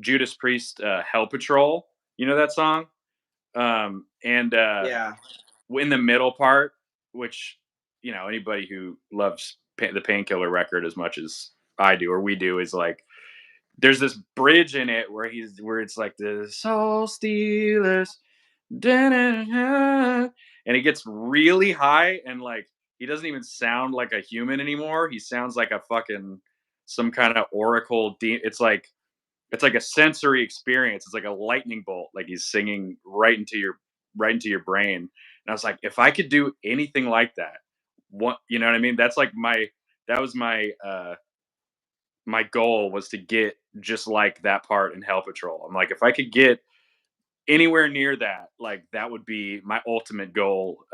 Judas Priest Hell Patrol. You know that song? And Yeah. in the middle part, which anybody who loves the Painkiller record as much as I do or we do is like there's this bridge in it where it's like the soul stealers, and it gets really high and like he doesn't even sound like a human anymore. He sounds like a fucking some kind of oracle. It's like a sensory experience. It's like a lightning bolt. Like he's singing right into your brain. And I was like, if I could do anything like that, what you know what I mean? That was my goal was to get just like that part in Hell Patrol. I'm like, if I could get anywhere near that, like that would be my ultimate goal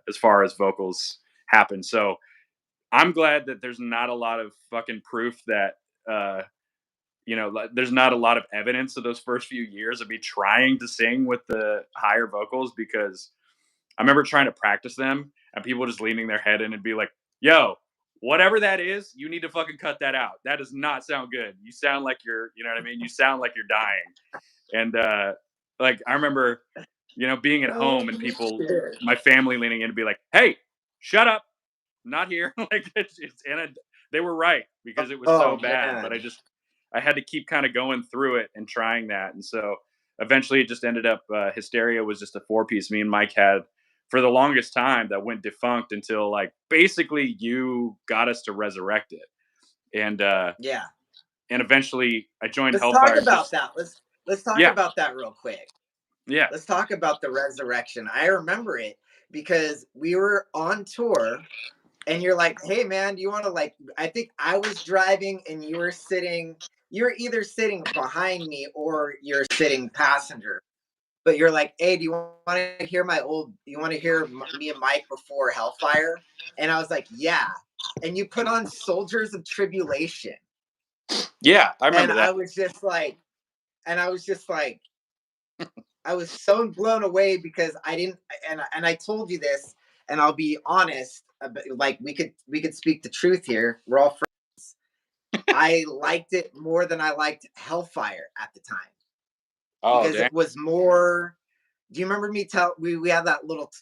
as far as vocals happen. So I'm glad that there's not a lot of fucking proof that there's not a lot of evidence of those first few years of me trying to sing with the higher vocals because I remember trying to practice them and people just leaning their head in and be like, yo, whatever that is, you need to fucking cut that out. That does not sound good. You sound like you know what I mean? You sound like you're dying. And like I remember, being at Oh home and shit. my family leaning in and be like, hey, shut up. Not here. Like they were right because it was so Oh bad. But man. I had to keep kind of going through it and trying that. And so eventually it just ended up Hysteria was just a 4-piece me and Mike had for the longest time that went defunct until like basically you got us to resurrect it. And Yeah. eventually I joined Let's talk Hellfire about just that. Let's talk yeah, about that real quick. yeah. Let's talk about the resurrection. I remember it because we were on tour and you're like, "Hey man, do you want to like I think I was driving and you were either sitting behind me or you're sitting passenger." but you're like, hey, do you want to hear you want to hear me and Mike before Hellfire? And I was like, yeah. And you put on Soldiers of Tribulation. Yeah, I And remember that. I was just like, and I was just like, I was so blown away because I didn't, and I told you this, and I'll be honest, like we could speak the truth here. We're all friends. I liked it more than I liked Hellfire at the time Oh, because damn. it was more. Do you remember me tell we had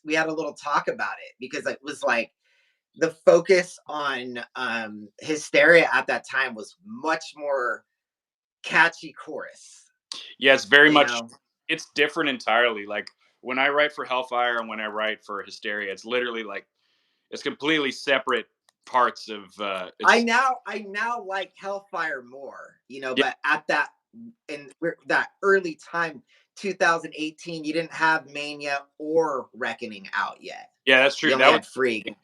we had a little talk about it because it was like the focus on Hysteria at that time was much more catchy chorus, Yeah, it's very you much. know. It's different entirely. Like when I write for Hellfire and when I write for Hysteria, it's literally like it's completely separate parts of. It's I now like Hellfire more, you know, yeah, but at that in that early time, 2018, you didn't have Mania or Reckoning out yet. yeah, that's You true. only That was had Freak.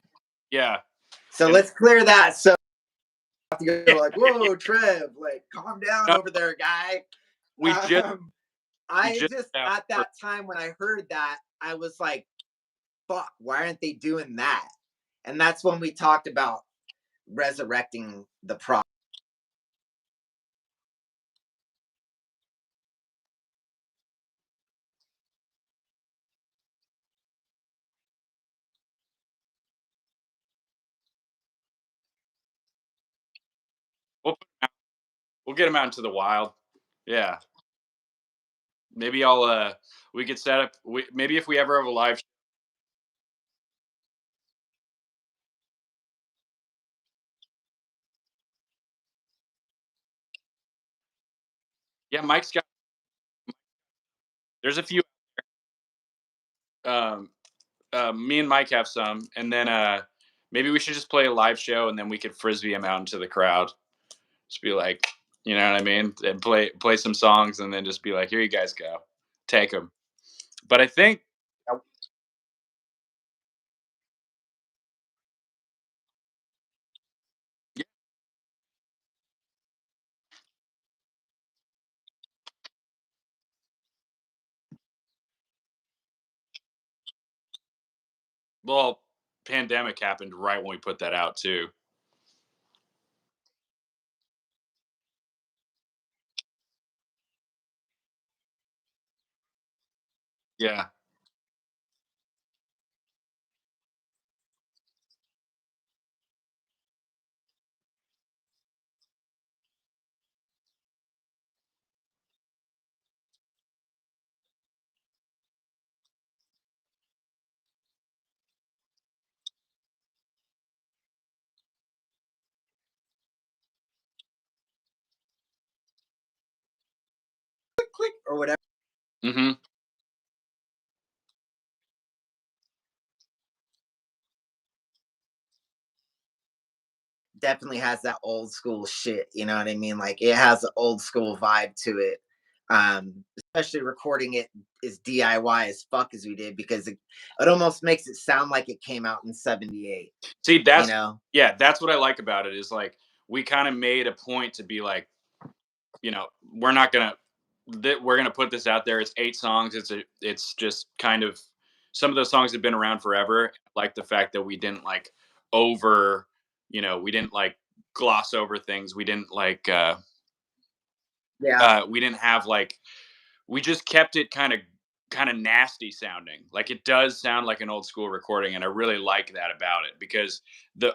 yeah, So and let's clear that. So yeah, you're like, yeah, whoa, Trev, like calm down no, over there, guy. we just Um, we I just just out at for that time when I heard that, I was like, fuck, why aren't they doing that? And that's when we talked about resurrecting the pro. we'll we'll get them out into the wild. Yeah, maybe I'll we could set up. Maybe if we ever have a live. Yeah, Mike's got. There's a few. Um, Me and Mike have some, and then maybe we should just play a live show, and then we could frisbee them out into the crowd. Just be like, you know what I mean, and play some songs, and then just be like, here you guys go, take them. But I think, yeah, well, pandemic happened right when we put that out too. Yeah. Click, click, or whatever. Hmm. Definitely has that old school shit. You know what I mean? Like it has an old school vibe to it. Especially recording it as DIY as fuck as we did because it almost makes it sound like it came out in '78. See, You that's know? yeah, that's what I like about it is like we kind of made a point to be like, we're not gonna we're gonna put this out there. It's 8 songs. It's just kind of some of those songs have been around forever. Like the fact that we didn't like over, we didn't like gloss over things. We didn't like Yeah. we didn't have like we just kept it kind of nasty sounding. Like it does sound like an old school recording, and I really like that about it because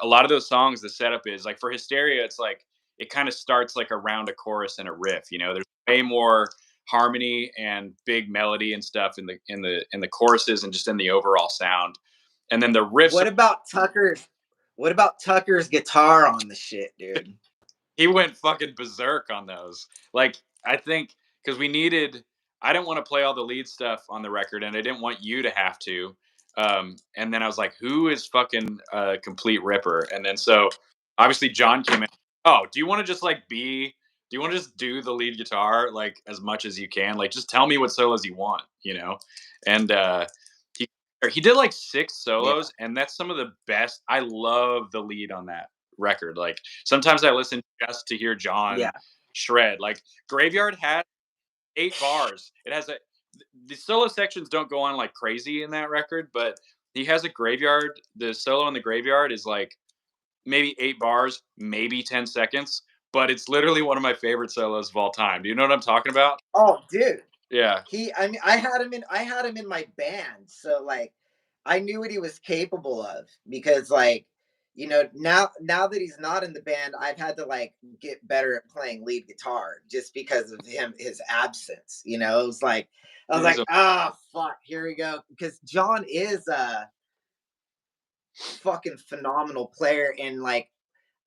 a lot of those songs, the setup is like for Hysteria, it's like it kind of starts like around a chorus and a riff. There's way more harmony and big melody and stuff in the choruses and just in the overall sound. And then the riffs What are about Tucker's? What about Tucker's guitar on the shit, dude? he went fucking berserk on those. Like I think because I didn't want to play all the lead stuff on the record, and I didn't want you to have to. And then I was like, who is fucking a complete ripper? And then so obviously John came in. Oh, do you want to just like be? Do you want to just do the lead guitar like as much as you can? Like just tell me what solos you want. And he he did like 6 solos, Yeah. and that's some of the best. I love the lead on that record. Like sometimes I listen just to hear Yeah. John shred. Like Graveyard had 8 bars. It has the solo sections don't go on like crazy in that record, but he has a graveyard. The solo in the graveyard is like maybe 8 bars, maybe 10 seconds, but it's literally one of my favorite solos of all time. Do you know what I'm talking about? Oh, dude. Yeah, I mean, I had him in my band, so like I knew what he was capable of because like now that he's not in the band, I've had to like get better at playing lead guitar just because of his absence. It was like I was dude, he's like, a ah, fuck, here we go. Because John is a fucking phenomenal player, and like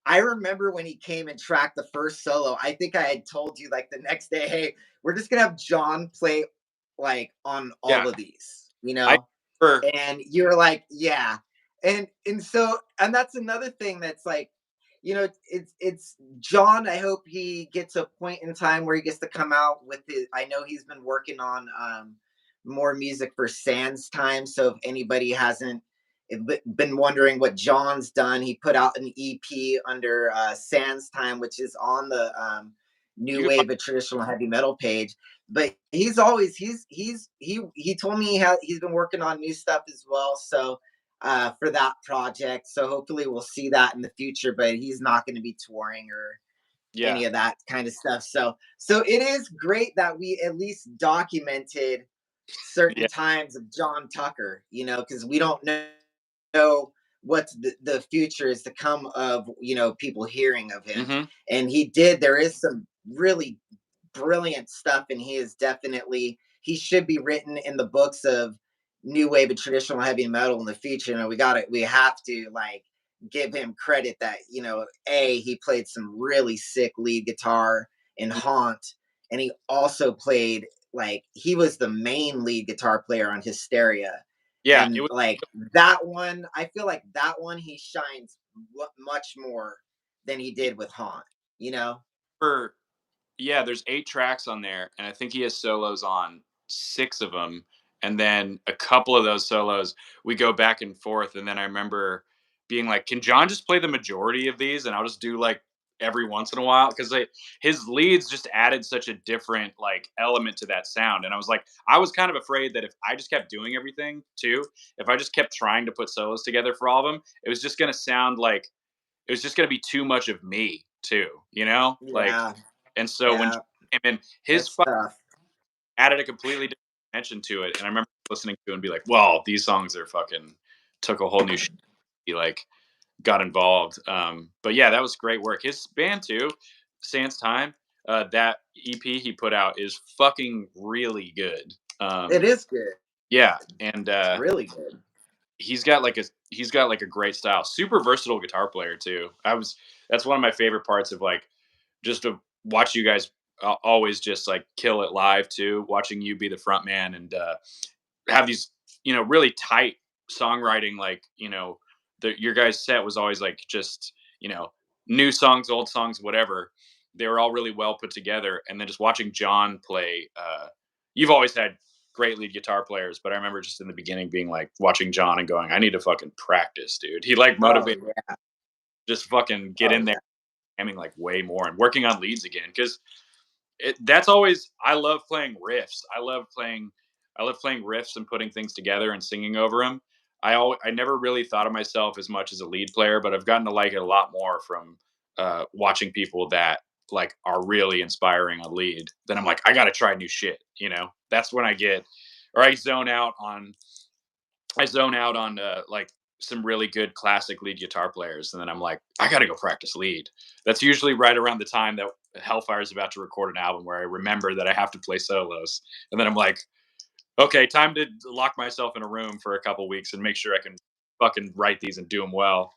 I remember when he came and tracked the first solo. I think I had told you like the next day, hey, we're just gonna have John play like on yeah. all of these, I remember, and you're like, yeah. And that's another thing that's like, it's John. I hope he gets a point in time where he gets to come out with it. I know he's been working on more music for Sans Time. So if anybody hasn't been wondering what John's done, he put out an EP under Sans Time, which is on the New you can, Wave of Traditional Heavy Metal page. But he's always he told me he's been working on new stuff as well. So for that project, so hopefully we'll see that in the future. But he's not going to be touring or yeah, any of that kind of stuff. So it is great that we at least documented certain yeah, times of John Tucker, because we don't know what the future is to come of people hearing of him. hmm And there is some really brilliant stuff, and he should be written in the books of new wave of traditional heavy metal in the future. We have to like give him credit that he played some really sick lead guitar in Haunt, and he also played, like, he was the main lead guitar player on Hysteria. yeah. It And was like that one, I feel like that one he shines much more than he did with Haunt, you know? for Yeah, there's 8 tracks on there, and I think he has solos on 6 of them, and then a couple of those solos, we go back and forth, and then I remember being like, "Can John just play the majority of these, and I'll just do, like, every once in a while?" 'Cause, like, his leads just added such a different, like, element to that sound, and I was kind of afraid that if I just kept doing everything too, if I just kept trying to put solos together for all of them, it was just gonna sound like it was just gonna be too much of me too, you know? Like, Yeah, and so when yeah, John came in, his it's fu tough. added a completely different dimension to it, and I remember listening to it and be like, "Well, these songs are fucking took a whole new he, like, got involved." But yeah, that was great work. His band too, Sans Time, that EP he put out is fucking really good. It is good. Yeah, and, It's really good. he's got like a great style. Super versatile guitar player too. I was That's one of my favorite parts of like just to watch you guys always just like kill it live too. Watching you be the front man and have these really tight songwriting. Like your guys' set was always like just new songs, old songs, whatever. They were all really well put together. And then just watching John play. You've always had great lead guitar players, but I remember just in the beginning being like watching John and going, I need to fucking practice, dude. He like Oh motivated yeah. just fucking get Oh in there, yeah. jamming like way more and working on leads again because that's always I love playing riffs. I love playing riffs and putting things together and singing over them. I never really thought of myself as much as a lead player, but I've gotten to like it a lot more from watching people that like are really inspiring a lead. Then I'm like, I got to try new shit. That's when or I zone out on like some really good classic lead guitar players, and then I'm like, I got to go practice lead. That's usually right around the time that Hellfire is about to record an album, where I remember that I have to play solos, and then I'm like, okay, time to lock myself in a room for a couple weeks and make sure I can fucking write these and do them well.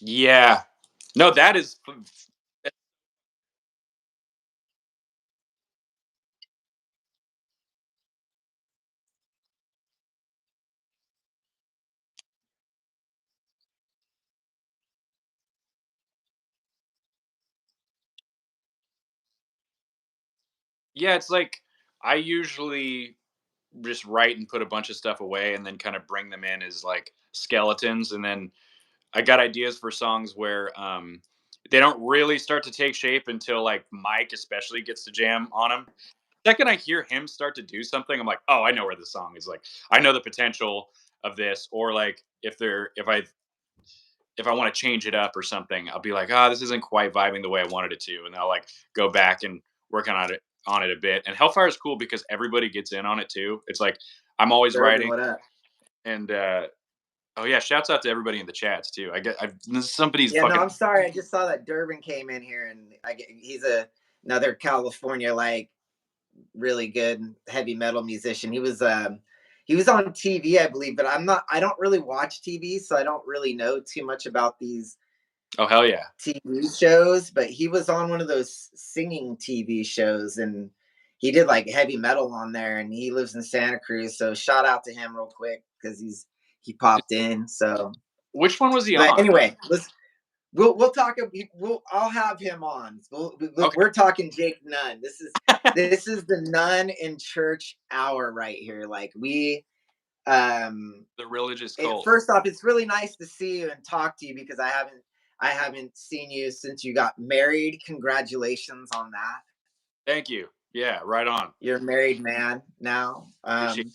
Yeah, no, that is Yeah, it's like I usually just write and put a bunch of stuff away and then kind of bring them in as like skeletons, and then I got ideas for songs where they don't really start to take shape until like Mike especially gets to jam on them. Second I hear him start to do something, I'm like, oh, I know where the song is. Like, I know the potential of this. Or like if I want to change it up or something, I'll be like, ah, this isn't quite vibing the way I wanted it to, and I'll like go back and work on it a bit. And Hellfire is cool because everybody gets in on it too. It's like I'm always Durbin, writing, what up? and oh yeah, shouts out to everybody in the chats too. This is somebody's Yeah, no, fucking. I'm sorry. I just saw that Durbin came in here, and he's another California like really good heavy metal musician. He was on TV, I believe, but I don't really watch TV, so I don't really know too much about these Oh hell yeah, TV shows, but he was on one of those singing TV shows, and he did like heavy metal on there, and he lives in Santa Cruz. So shout out to him real quick because he popped in. So, which one was he but on? anyway, we'll talk. I'll have him on. Okay, We're talking Jake Nunn. This is the Nunn in Church hour right here. Like we the religious cult. first off, it's really nice to see you and talk to you because I haven't seen you since you got married. Congratulations on that. Thank you. Yeah, right on. You're a married man now. Appreciate it.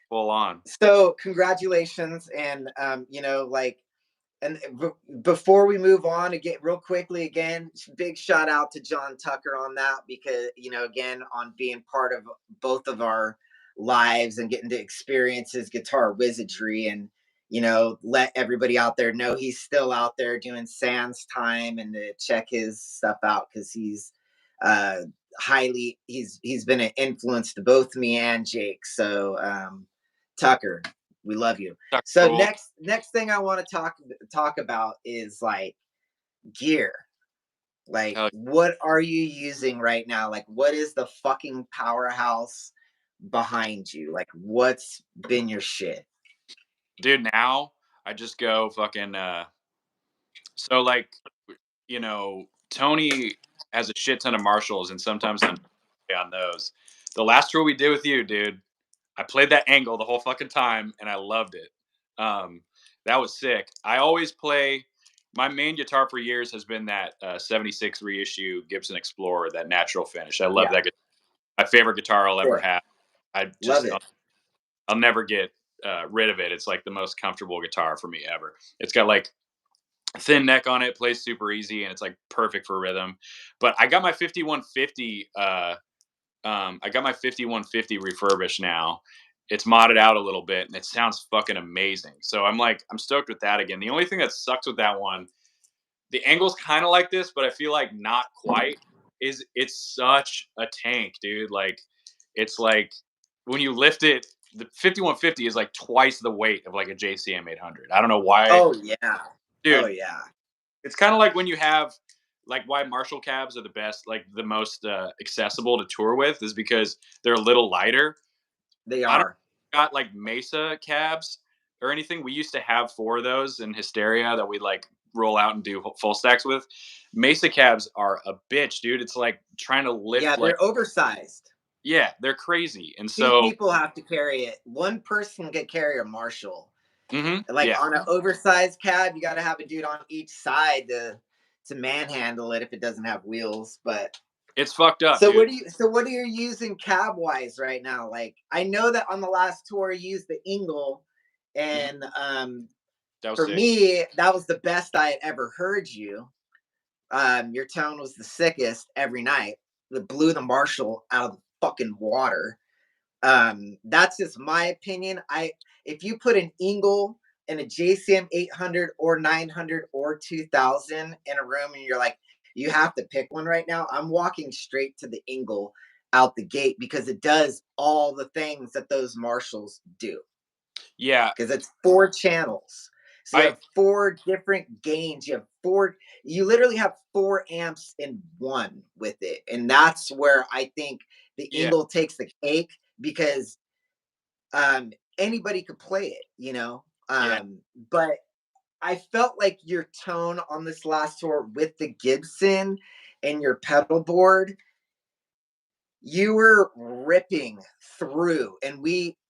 Full on. So congratulations, and like, and before we move on, again, real quickly, again, big shout out to John Tucker on that because again, on being part of both of our lives and getting to experience his guitar wizardry, and let everybody out there know he's still out there doing Sans time, and to check his stuff out because uh he's been an influence to both me and Jake. So Tucker, we love you. Tucker So rule. next thing I want to talk about is like gear. Like, Hell, what are you using right now? Like, what is the fucking powerhouse behind you? Like, what's been your shit? dude. Now I just go fucking. So like, Tony has a shit ton of Marshalls, and sometimes on those. The last tour we did with you, dude, I played that angle the whole fucking time, and I loved it. Um, that was sick. I always play. My main guitar for years has been that '76 reissue Gibson Explorer, that natural finish. I love Yeah, that. My favorite guitar I'll ever sick. have. I Love just it. I'll never get rid of it. It's like the most comfortable guitar for me ever. It's got like thin neck on it, plays super easy, and it's like perfect for rhythm. But I got my 5150. I got my 5150 refurbished now. It's modded out a little bit, and it sounds fucking amazing. So I'm stoked with that again. The only thing that sucks with that one, the angle's kind of like this, but I feel like not quite. Is it's such a tank, dude. Like it's like when you lift it, the 5150 is like twice the weight of like a JCM 800. I don't know why, Oh yeah. Oh dude. yeah. It's kind of like when you have like why Marshall cabs are the best, like the most accessible to tour with, is because they're a little lighter. They I don't are. got like Mesa cabs or anything. We used to have four of those in Hysteria that we like roll out and do full stacks with. Mesa cabs are a bitch, dude. It's like trying to Yeah, lift like, they're oversized. yeah, they're crazy. And Two so, people have to carry it. One person can carry a Marshall. Like yeah, on an oversized cab, you got to have a dude on each side to manhandle it if it doesn't have wheels. But it's fucked up, so dude. what are you using cab wise right now? Like I know that on the last tour you used the Ingle, Mhm. and That was for sick. me that was the best I had ever heard you. Your tone was the sickest every night. It blew the Marshall out of the fucking water. That's just my opinion. I If you put an Ingle and a JCM 800 or 900 or 2000 in a room and you're like, you have to pick one right now, I'm walking straight to the Ingle out the gate because it does all the things that those Marshalls do, Yeah, because it's four channels. So you I have four different gains. You literally have four amps in one with it. And that's where I think the yeah, Ingle takes the cake because anybody could play it, yeah, But I felt like your tone on this last tour with the Gibson and your pedal board, you were ripping through, and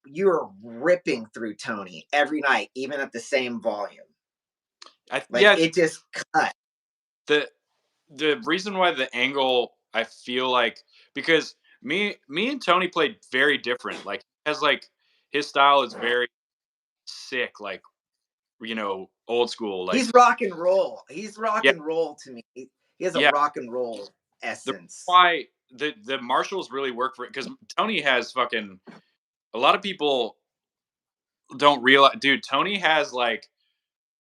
you were ripping through Tony every night, even at the same volume. Like Yeah, it just cut. the the reason why the angle, I feel like, because me and Tony played very different. Like, has like his style is very sick, like, old school. Like, He's rock and roll. He's rock yeah, and roll to me. He has a yeah. rock and roll The essence. why the Marshalls really work for it, because Tony has fucking, a lot of people don't realize, dude. Tony has like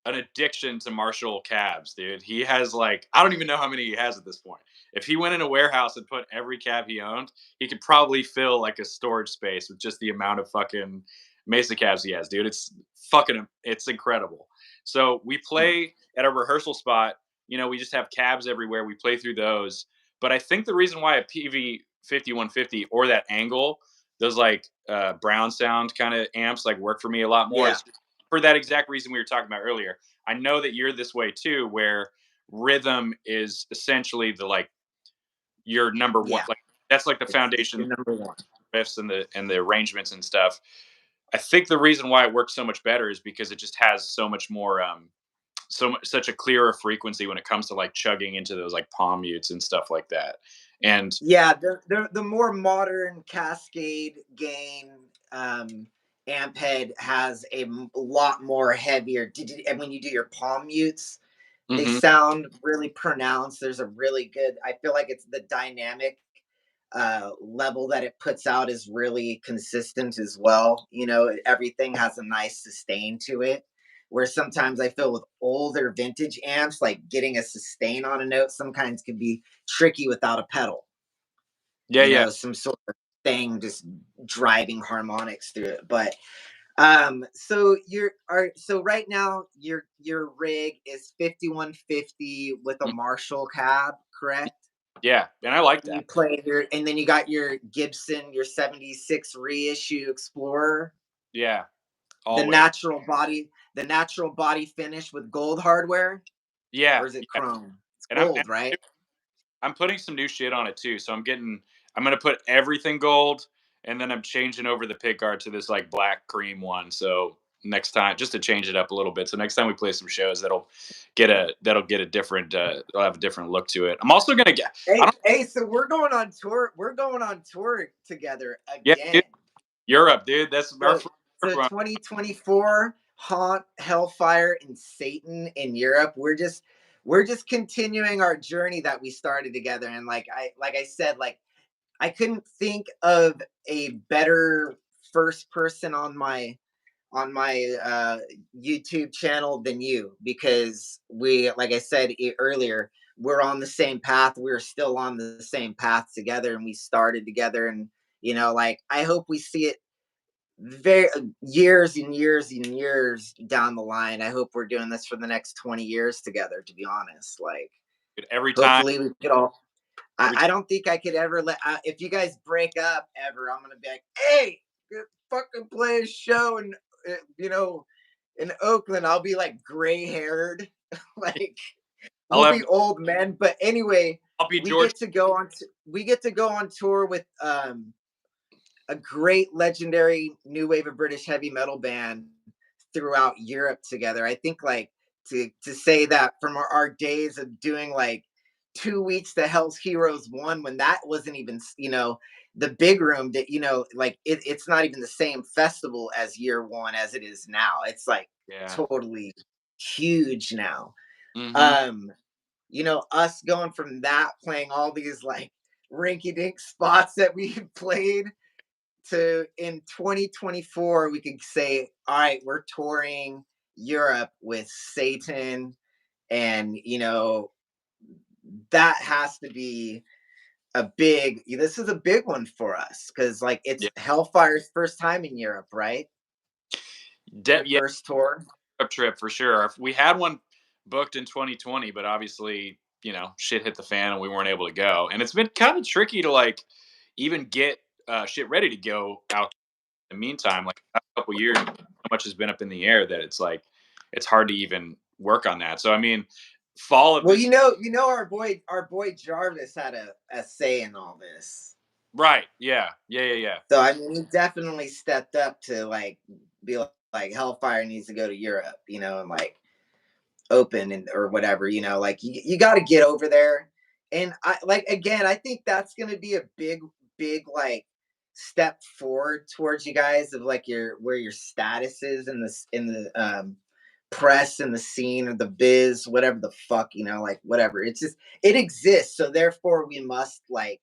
an addiction to Marshall cabs, dude. He has like, I don't even know how many he has at this point. If he went in a warehouse and put every cab he owned, he could probably fill like a storage space with just the amount of fucking Mesa cabs he has, dude. It's incredible. So we play at a rehearsal spot. We just have cabs everywhere. We play through those. But I think the reason why a PV 5150 or that angle, those like brown sound kind of amps, like work for me a lot more, Yeah, is for that exact reason we were talking about earlier. I know that you're this way too, where rhythm is essentially the like your number one. yeah. Like, that's like the It's your foundation number one. riffs and the arrangements and stuff. I think the reason why it works so much better is because it just has so much more such a clearer frequency when it comes to like chugging into those like palm mutes and stuff like that. And Yeah, the more modern Cascade gain amp head has a lot more heavier. And when you do your palm mutes, they mhm, sound really pronounced. There's a really good. I feel like it's the dynamic level that it puts out is really consistent as well. Everything has a nice sustain to it. Where sometimes I feel with older vintage amps, like getting a sustain on a note sometimes can be tricky without a pedal. yeah, yeah, Some sort of thing just driving harmonics through it. But so right now your rig is 5150 with a mm, Marshall cab, correct? yeah, and I like You that. play your and then you got your Gibson, your 76 reissue Explorer, Yeah, the always. natural body finish with gold hardware, Yeah, or is it yeah, chrome? It's and gold, right? I'm putting some new shit on it too. So I'm gonna put everything gold, and then I'm changing over the pick guard to this like black cream one. So next time, just to change it up a little bit. So next time we play some shows, that'll get a different, it'll have a different look to it. I'm also gonna get, I don't, Hey, so we're going on tour. We're going on tour together yeah, again. dude, Europe, dude. That's our So, first so one. 2024 Haunt, Hellfire, and Satan in Europe. We're just continuing our journey that we started together. And like I said, like I couldn't think of a better first person on my YouTube channel than you, because like I said earlier, we're on the same path. We're still on the same path together, and we started together. And like I hope we see it very years and years and years down the line. I hope we're doing this for the next 20 years together. To be honest, like Dude, every time hopefully we could all. I, we, I don't think I could ever if you guys break up ever, I'm gonna be like, hey, fucking play a show and you know in Oakland. I'll be like gray haired, like I'll we'll have, be old men. But anyway, I'll be we George. get to go on. We get to go on tour with a great legendary new wave of British heavy metal band throughout Europe together. I think like to say that from our days of doing like 2 weeks to Hell's Heroes one, when that wasn't even the big room, that like it's not even the same festival as year one as it is now. It's like Yeah. totally huge now. Hmm. um us going from that, playing all these like rinky dink spots that we played, to in 2024 we could say, all right, we're touring Europe with Satan. And that has to be this is a big one for us, because like Yeah. it's Hellfire's first time in Europe, right? Their Yeah. first tour. Trip for sure. We had one booked in 2020, but obviously, shit hit the fan and we weren't able to go. And it's been kind of tricky to like even get shit ready to go out in the meantime. Like, a couple years, so much has been up in the air that it's like it's hard to even work on that. So I mean, fall of Well, this. our boy Jarvis had a say in all this. Right. Yeah. Yeah. Yeah. Yeah. So I mean, he definitely stepped up to like be like Hellfire needs to go to Europe, and like open and or whatever, like you got to get over there. And I like again, I think that's going to be a big like step forward towards you guys of like your where your status is in the press and the scene or the biz, whatever the fuck, like whatever. It's just it exists, so therefore we must like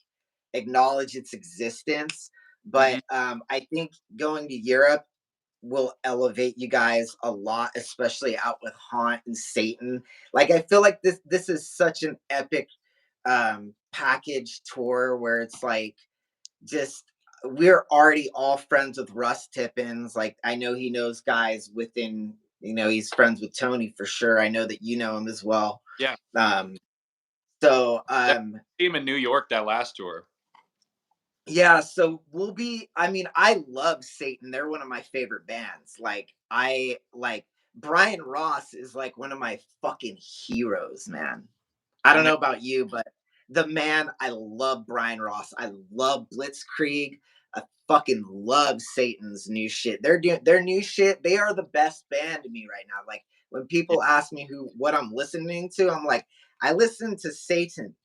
acknowledge its existence. But Hmm. I think going to Europe will elevate you guys a lot, especially out with Haunt and Satan. Like I feel like this is such an epic package tour where it's like just we're already all friends with Russ Tippins. Like I know he knows guys within, he's friends with Tony for sure. I know that you know him as well. Yeah. Um so That team in New York that last tour. Yeah, so we'll be I mean, I love Satan. They're one of my favorite bands. Like I like Brian Ross is like one of my fucking heroes, man. I I don't know. know about you, but the man, I love Brian Ross. I love Blitzkrieg. I fucking love Satan's new shit. They're doing their new shit. They are the best band to me right now. Like when Yeah. people ask me who what I'm listening to, I'm like, I listen to Satan.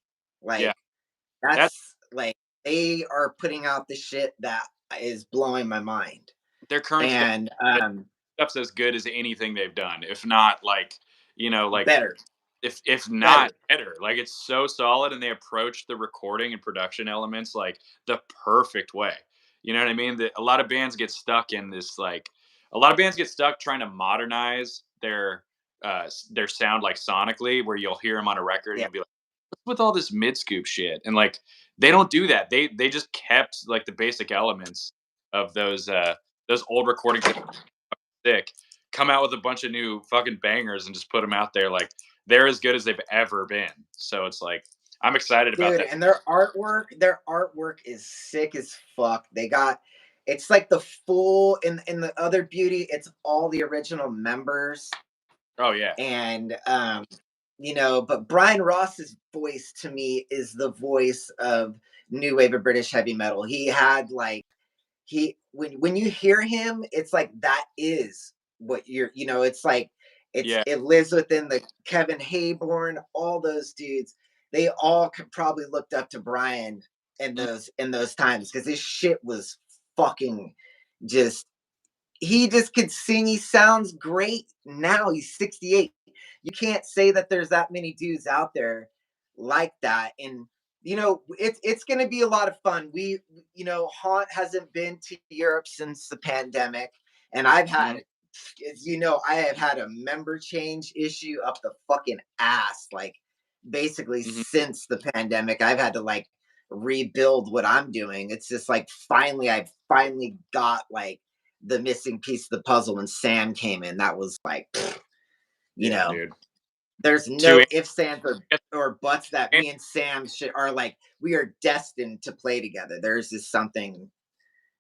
Yeah. Like That that's like they are putting out the shit that is blowing my mind. their current stuff. And Stuff's as good as anything they've done, if not like like better, if not better. better. Like it's so solid, and they approach the recording and production elements like the perfect way. You know what I mean? That a lot of bands get stuck in this like a lot of bands get stuck trying to modernize their sound like sonically, where you'll hear them on a record and Yeah. you'll be like, what's with all this mid scoop shit? And like they don't do that. They just kept like the basic elements of those old recordings that sick, come out with a bunch of new fucking bangers and just put them out there. Like they're as good as they've ever been. So it's like I'm excited about Dude, that. and their artwork is sick as fuck. They got it's like the full in the other beauty, it's all the original members. Oh yeah, And but Brian Ross's voice to me is the voice of new wave of British heavy metal. He had like he when you hear him, it's like that is what it's like yeah, it lives within the Kevin Hayborn, all those dudes. They all could probably looked up to Brian mm, in those times because his shit was fucking just he just could sing. He sounds great now. He's 68. You can't say that there's that many dudes out there like that. And it's going to be a lot of fun. Haunt hasn't been to Europe since the pandemic, and I've had, mm, as you know, I have had a member change issue up the fucking ass. Like basically mm-hmm. since the pandemic, I've had to like rebuild what I'm doing. It's just like I've finally got like the missing piece of the puzzle when Sam came in. That was like, you Yeah, know, dude. there's Two no ifs, ands, or buts that and me and Sam are like, we are destined to play together. There's just something,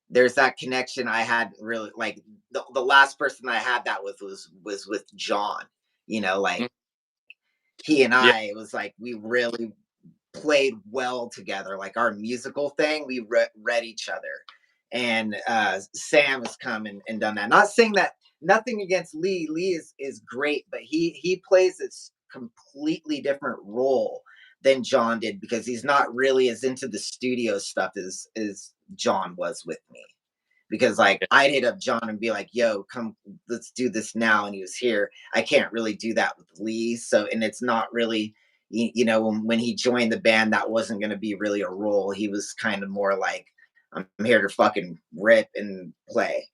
there's that connection I had really like the last person I had that with was with John, mm, like he and yeah, I, it was like, we really played well together. Like our musical thing, we read each other. And Sam has come and done that. Not saying that nothing against Lee. Lee is great, but he plays this completely different role than John did because he's not really as into the studio stuff as John was with me. Because like yeah, I'd hit up John and be like, "Yo, come, let's do this now," and he was here. I can't really do that with Lee, so and it's not really when he joined the band, that wasn't going to be really a role. He was kind of more like, I'm here to fucking rip and play.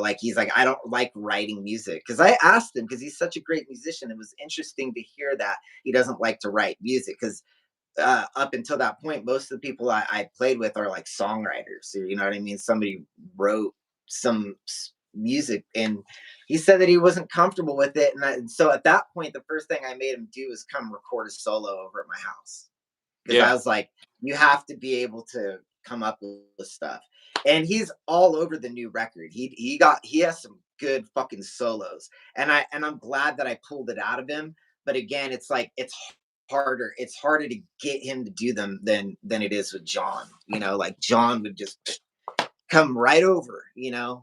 Like he's like, I don't like writing music. Because I asked him, because he's such a great musician. It was interesting to hear that he doesn't like to write music. Because up until that point, most of the people I played with are like songwriters. You know what I mean? Somebody wrote some music, and he said that he wasn't comfortable with it. And so at that point, the first thing I made him do was come record a solo over at my house because I yeah. was like, you have to be able to come up with stuff. And he's all over the new record. He has some good fucking solos, and I'm glad that I pulled it out of him. But again, it's like it's harder. It's harder to get him to do them than it is with John. Like John would just come right over.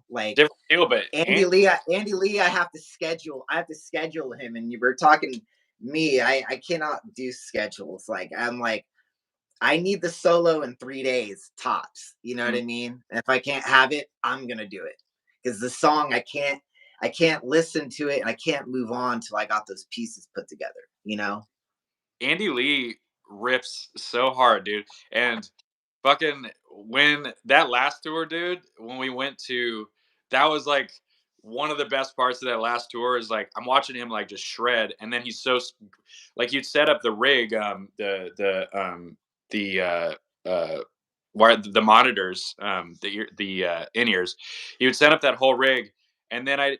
Like Different deal, but Andy Lee, I have to schedule. I have to schedule him, and you were talking me. I cannot do schedules. Like I'm like I need the solo in 3 days tops. You know what I mean? If I can't have it, I'm gonna do it because the song I can't listen to it and I can't move on till I got those pieces put together. Andy Lee rips so hard, dude. And fucking when that last tour, dude, when we went to, that was like one of the best parts of that last tour is like I'm watching him like just shred, and then he's so like you'd set up the rig, the wire, the monitors, the in ears. He would set up that whole rig, and then I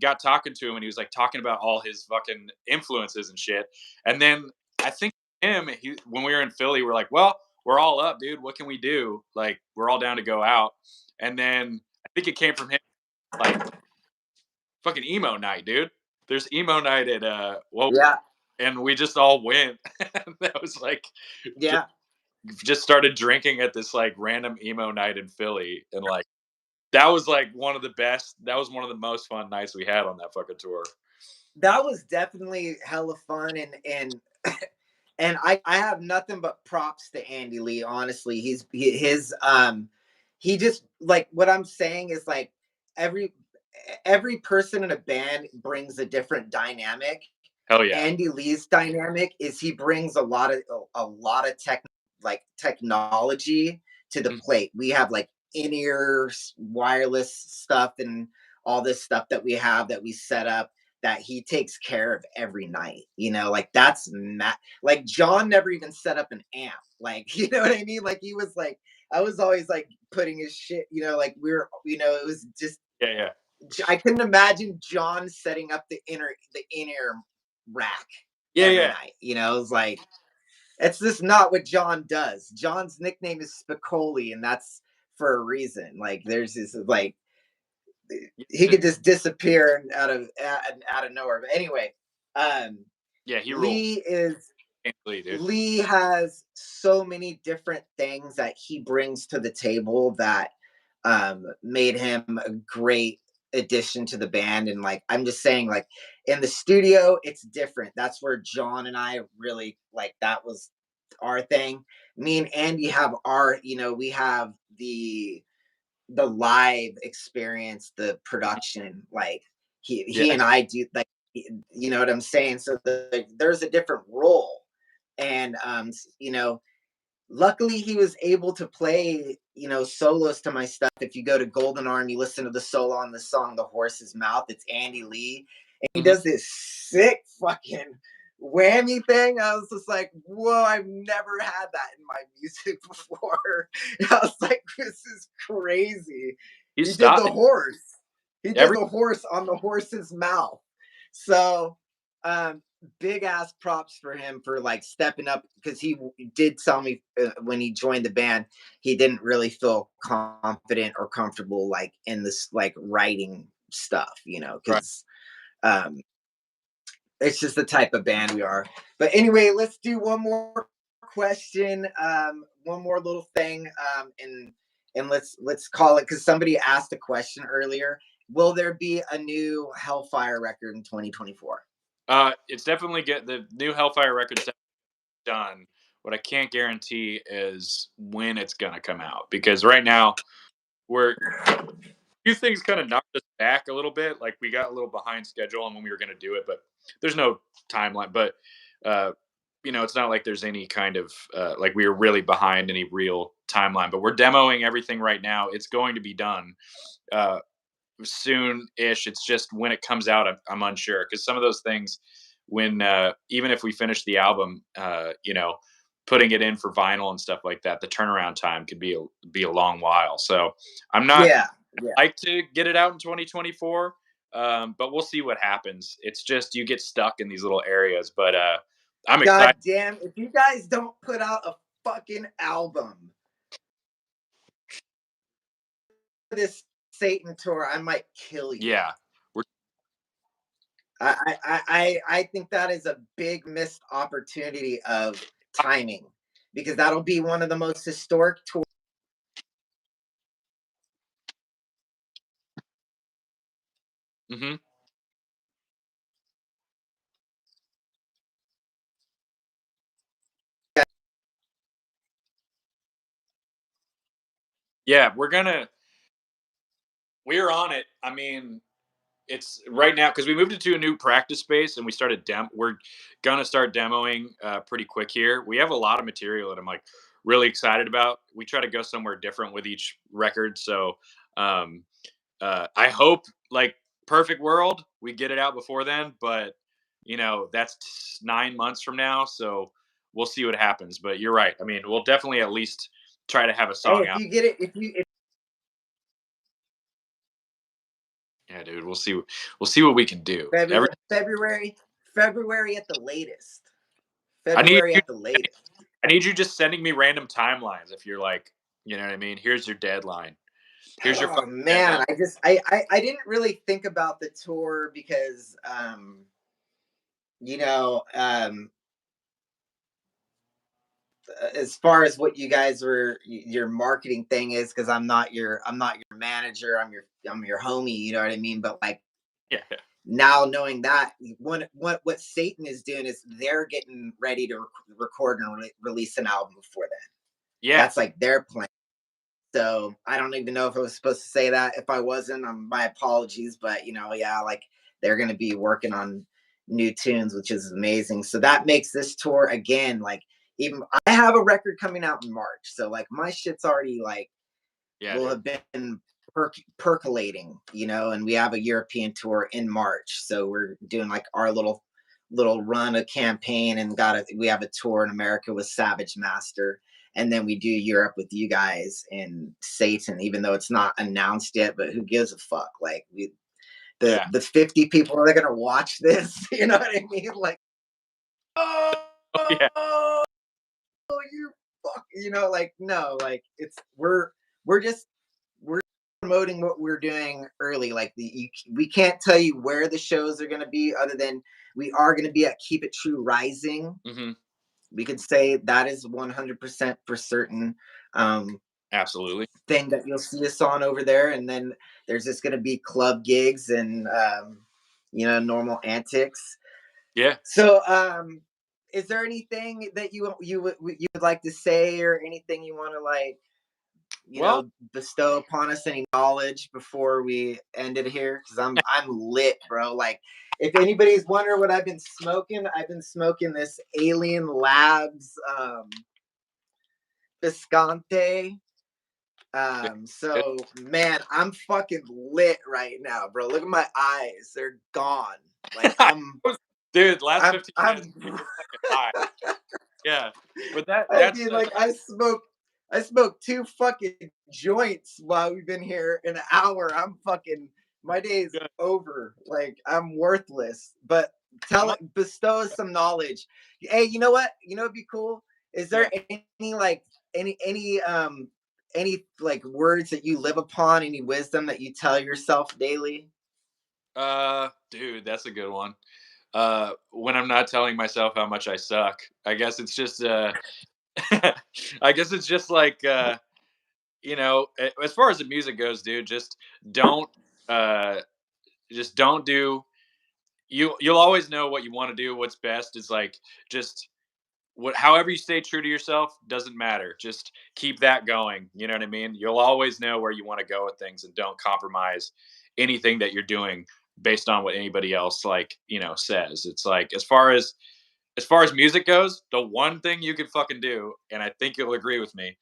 got talking to him, and he was like talking about all his fucking influences and shit, and then I think when we were in Philly, we're like, well, we're all up, dude. What can we do? Like, we're all down to go out. And then I think it came from him, like, fucking emo night, dude. There's emo night at Yeah, and we just all went. That was like, just, yeah. just started drinking at this like random emo night in Philly, and like that was like one of the best. That was one of the most fun nights we had on that fucking tour. That was definitely hella fun, and I have nothing but props to Andy Lee. Honestly, he just like what I'm saying is like every every person in a band brings a different dynamic. Hell yeah. Andy Lee's dynamic is he brings a lot of technology to the Mhm. plate. We have like in-ear wireless stuff and all this stuff that we have that we set up that he takes care of every night. Like like John never even set up an amp. Like, you know what I mean? Like he was like I was always like putting his shit, like we were, it was just Yeah, yeah. I couldn't imagine John setting up the in-ear rack Yeah, every yeah. night. It was like it's just not what John does. John's nickname is Spicoli, and that's for a reason. Like there's this like he could just disappear out of nowhere. But anyway, um, Yeah, he rules. Lee is Lee, dude. Lee has so many different things that he brings to the table that made him a great addition to the band. And like I'm just saying, like in the studio, it's different. That's where John and I really like that was our thing. Me and Andy have we have the live experience, the production, like he Yeah. and I do like you know what I'm saying? So there's a different role. And luckily he was able to play, solos to my stuff. If you go to Golden Arm, you listen to the solo on the song The Horse's Mouth, it's Andy Lee. And he Mhm. does this sick fucking whammy thing. I was just like, whoa, I've never had that in my music before. I was like, this is crazy. He's He did stopped the horse. He did every. the horse on the horse's mouth. So um big ass props for him for like stepping up because he did tell me when he joined the band he didn't really feel confident or comfortable like in this like writing stuff Right. because um it's just the type of band we are. But anyway, let's do one more question, one more little thing, and let's call it because somebody asked a question earlier. Will there be a new Hellfire record in 2024? It's definitely get the new Hellfire record's done. What I can't guarantee is when it's gonna come out because right now we're few things kind of knocked us back a little bit. Like we got a little behind schedule on when we were going to do it, but there's no timeline. But uh, it's not like there's any kind of like we were really behind any real timeline. But we're demoing everything right now. It's going to be done uh, soon-ish. It's just when it comes out, I'm unsure because some of those things, when even if we finish the album, putting it in for vinyl and stuff like that, the turnaround time could be a long while. So I'm not Yeah, yeah. like to get it out in 2024, but we'll see what happens. It's just you get stuck in these little areas, but I'm God excited. damn, if you guys don't put out a fucking album for this Satan tour, I might kill you. Yeah, we're I think that is a big missed opportunity of timing because that'll be one of the most historic tours. Hmm. Yeah, we're on it. I mean, it's right now because we moved into a new practice space and we started we're gonna start demoing pretty quick here. We have a lot of material that I'm like really excited about. We try to go somewhere different with each record, so um, I hope, like, perfect world, we get it out before then. But that's 9 months from now, so we'll see what happens. But you're right. I mean, we'll definitely at least try to have a Hey, song if out. you get it, if Yeah, dude, we'll see what we can do. February at the latest. I need February you at the latest. I need you just sending me random timelines if you're like, you know what I mean? Here's your deadline. Here's your Oh fucking deadline. man, I didn't really think about the tour because you know, as far as what you guys were your marketing thing is, because I'm not your manager, I'm your homie, you know what I mean? But like Yeah, yeah, now knowing that what Satan is doing is they're getting ready to record and release an album before then. yeah, That's like their plan. So I don't even know if I was supposed to say that. If I wasn't, my apologies. But yeah, like they're gonna be working on new tunes, which is amazing. So that makes this tour again like even I have a record coming out in March. So like my shit's already like yeah, will dude. have been percolating, and we have a European tour in March. So we're doing like our little run a campaign and we have a tour in America with Savage Master, and then we do Europe with you guys and Satan, even though it's not announced yet, but who gives a fuck? Like the Yeah. the 50 people that are gonna watch this, you know what I mean? Like, Oh, yeah. oh, you fuck, like no, like we're just we're promoting what we're doing early. Like we can't tell you where the shows are going to be, other than we are going to be at Keep It True Rising. Hmm. We could say that is 100% for certain. Um, Absolutely. Thing that you'll see us on over there, and then there's just going to be club gigs and normal antics. Yeah. So, is there anything that you would like to say, or anything you want to like Well, bestow upon us, any knowledge before we end it here? Because I'm lit, bro. Like, if anybody's wondering what I've been smoking this Alien Labs Visconti. good, good. So man, I'm fucking lit right now, bro. Look at my eyes; they're gone. Like Dude, last I'm, 15 minutes, I'm you're fucking high. Yeah, but that I that's mean, like I smoked two fucking joints while we've been here in an hour. My day's good. over. Like I'm worthless. But I'm not, bestow us some knowledge. Hey, you know what? It'd be cool. Is yeah. there any like any like words that you live upon, any wisdom that you tell yourself daily? Dude, that's a good one. When I'm not telling myself how much I suck, I guess it's just I guess it's just like as far as the music goes, dude, don't uh just don't do you'll always know what you want to do. What's best is like just however you stay true to yourself doesn't matter. Just keep that going. You know what I mean? You'll always know where you want to go with things, and don't compromise anything that you're doing based on what anybody else says. It's like as far as music goes, the one thing you can fucking do, and I think you'll agree with me,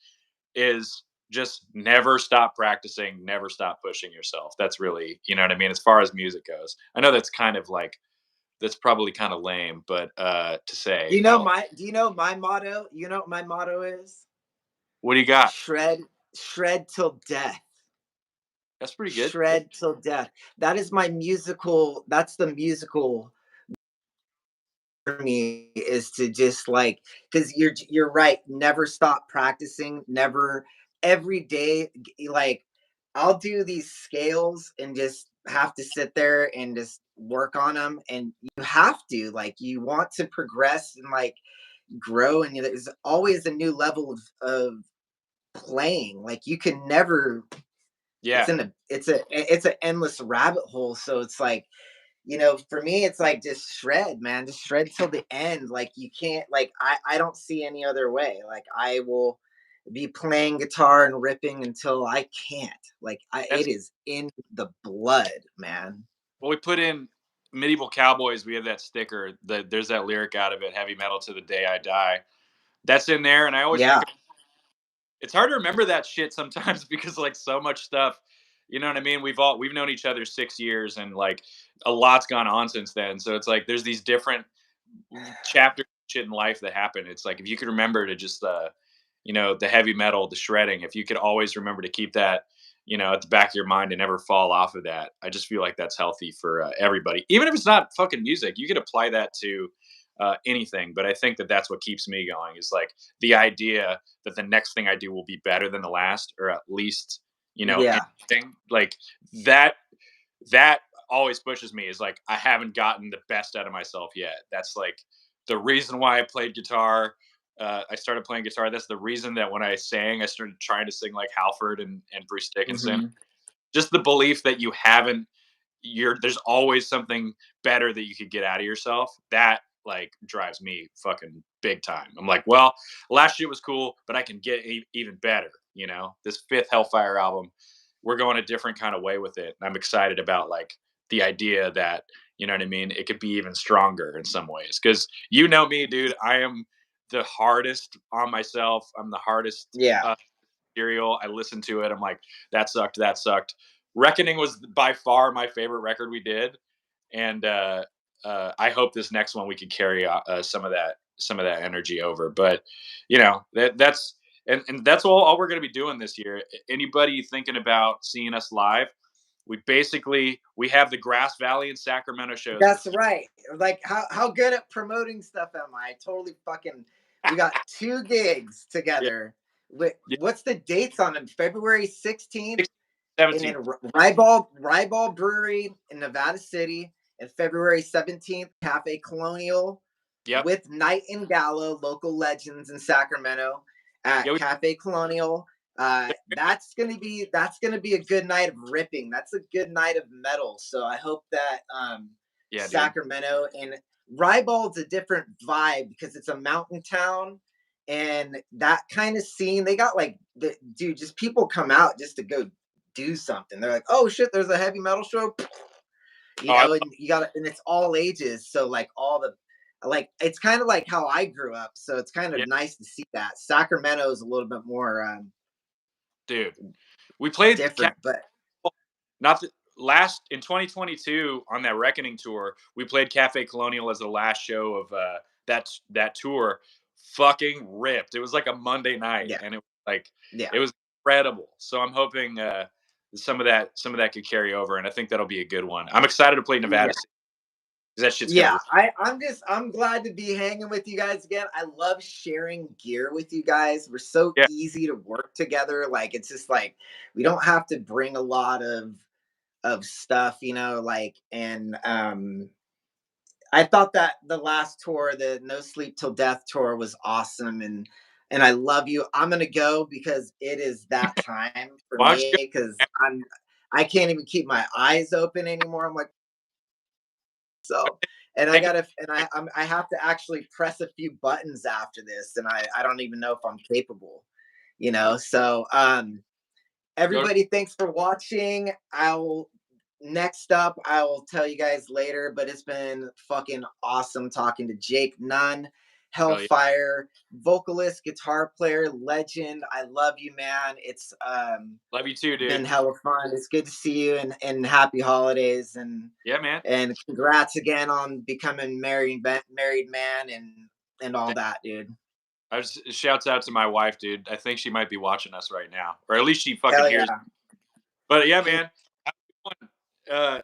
is just never stop practicing, never stop pushing yourself. That's really, you know what I mean, as far as music goes. I know that's probably kind of lame, but to say, Do you know my motto? You know what my motto is? what do you got? Shred till death. That's pretty good. Shred till death. That's the musical for me, is to just like, because you're right, never stop practicing, never, every day. Like I'll do these scales and just have to sit there and just work on them, and you have to, like, you want to progress and like grow, and there's always a new level of playing. Like you can never, Yeah, it's an endless rabbit hole. So it's like, for me, it's like just shred, man, just shred till the end. Like you can't, like I don't see any other way. Like I will be playing guitar and ripping until I can't. Like it that's is in the blood, man. well, we put in Medieval Cowboys. We have that sticker. There's that lyric out of it, "Heavy metal to the day I die." That's in there, and I always think Yeah. it's hard to remember that shit sometimes because like so much stuff. You know what I mean? We've known each other 6 years, and like a lot's gone on since then. So it's like there's these different chapters of shit in life that happen. It's like if you could remember to just the heavy metal, the shredding, if you could always remember to keep that, at the back of your mind and never fall off of that. I just feel like that's healthy for everybody. Even if it's not fucking music, you could apply that to anything. But I think that that's what keeps me going is like the idea that the next thing I do will be better than the last, or at least, Yeah. anything like that. That always pushes me is like I haven't gotten the best out of myself yet. That's like the reason why I played guitar. I started playing guitar. That's the reason that when I sang, I started trying to sing like Halford and Bruce Dickinson. Hmm. Just the belief that you haven't, there's always something better that you could get out of yourself. That like drives me fucking big time. I'm like, well, last shit was cool, but I can get even better. This fifth Hellfire album, we're going a different kind of way with it. And I'm excited about like the idea that, you know what I mean? It could be even stronger in some ways. Cause me, dude, I am the hardest on myself. I'm the hardest Yeah. material. I listened to it. I'm like, that sucked. That sucked. Reckoning was by far my favorite record we did, and I hope this next one we could carry some of that energy over. But that's that's all we're going to be doing this year. Anybody thinking about seeing us live? We have the Grass Valley and Sacramento shows. That's right. Like how good at promoting stuff am I? Totally fucking. We got two gigs Yeah, together. yeah, What's the dates on them? February 16th, and 17. then Ryball Brewery in Nevada City, and February 17th, Cafe Colonial Yep. with Night and Gala, local legends in Sacramento Yeah. at Cafe Colonial. That's gonna be a good night of ripping. That's a good night of metal. So I hope that Yeah, dude. Sacramento and Rybald's a different vibe because it's a mountain town, and that kind of scene, they got like dude, just people come out just to go do something. They're like, oh shit, there's a heavy metal show. Oh, I And you got, and it's all ages. So like all the, like it's kind of like how I grew up. So it's kind yeah, of nice to see that. Sacramento is a little bit more dude. We played different, but not the, last in 2022 on that Reckoning tour. We played Cafe Colonial as the last show of that tour. Fucking ripped. It was like a Monday night, yeah, and yeah, it was incredible. So I'm hoping some of that could carry over, and I think that'll be a good one. I'm excited to play yeah. Nevada City because that shit's gonna. Yeah, I'm glad to be hanging with you guys again. I love sharing gear with you guys. We're so Yeah. easy to work together. Like it's just like we don't have to bring a lot of stuff, like, and I thought that the last tour, the No Sleep Till Death tour, was awesome, and I love you. I'm gonna go because it is that time for Why don't you me because I can't even keep my eyes open anymore. I'm like, so, and I take gotta, and I have to actually press a few buttons after this, and I don't even know if I'm capable, So go? everybody, thanks for watching. I'll Next up, I will tell you guys later, but it's been fucking awesome talking to Jake Nunn, Hell yeah. Hellfire, vocalist, guitar player, legend. I love you, man. It's Love you too, been dude. hella fun. It's good to see you, and happy holidays, Yeah, man. and congrats again on becoming married man, and all that, dude. Shouts out to my wife, dude. I think she might be watching us right now, or at least she fucking Hell hears. yeah. But yeah, Con- man. Have a good one.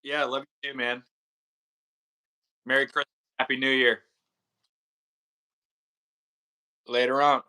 Yeah, love you too, man. Merry Christmas, Happy New Year. Later on.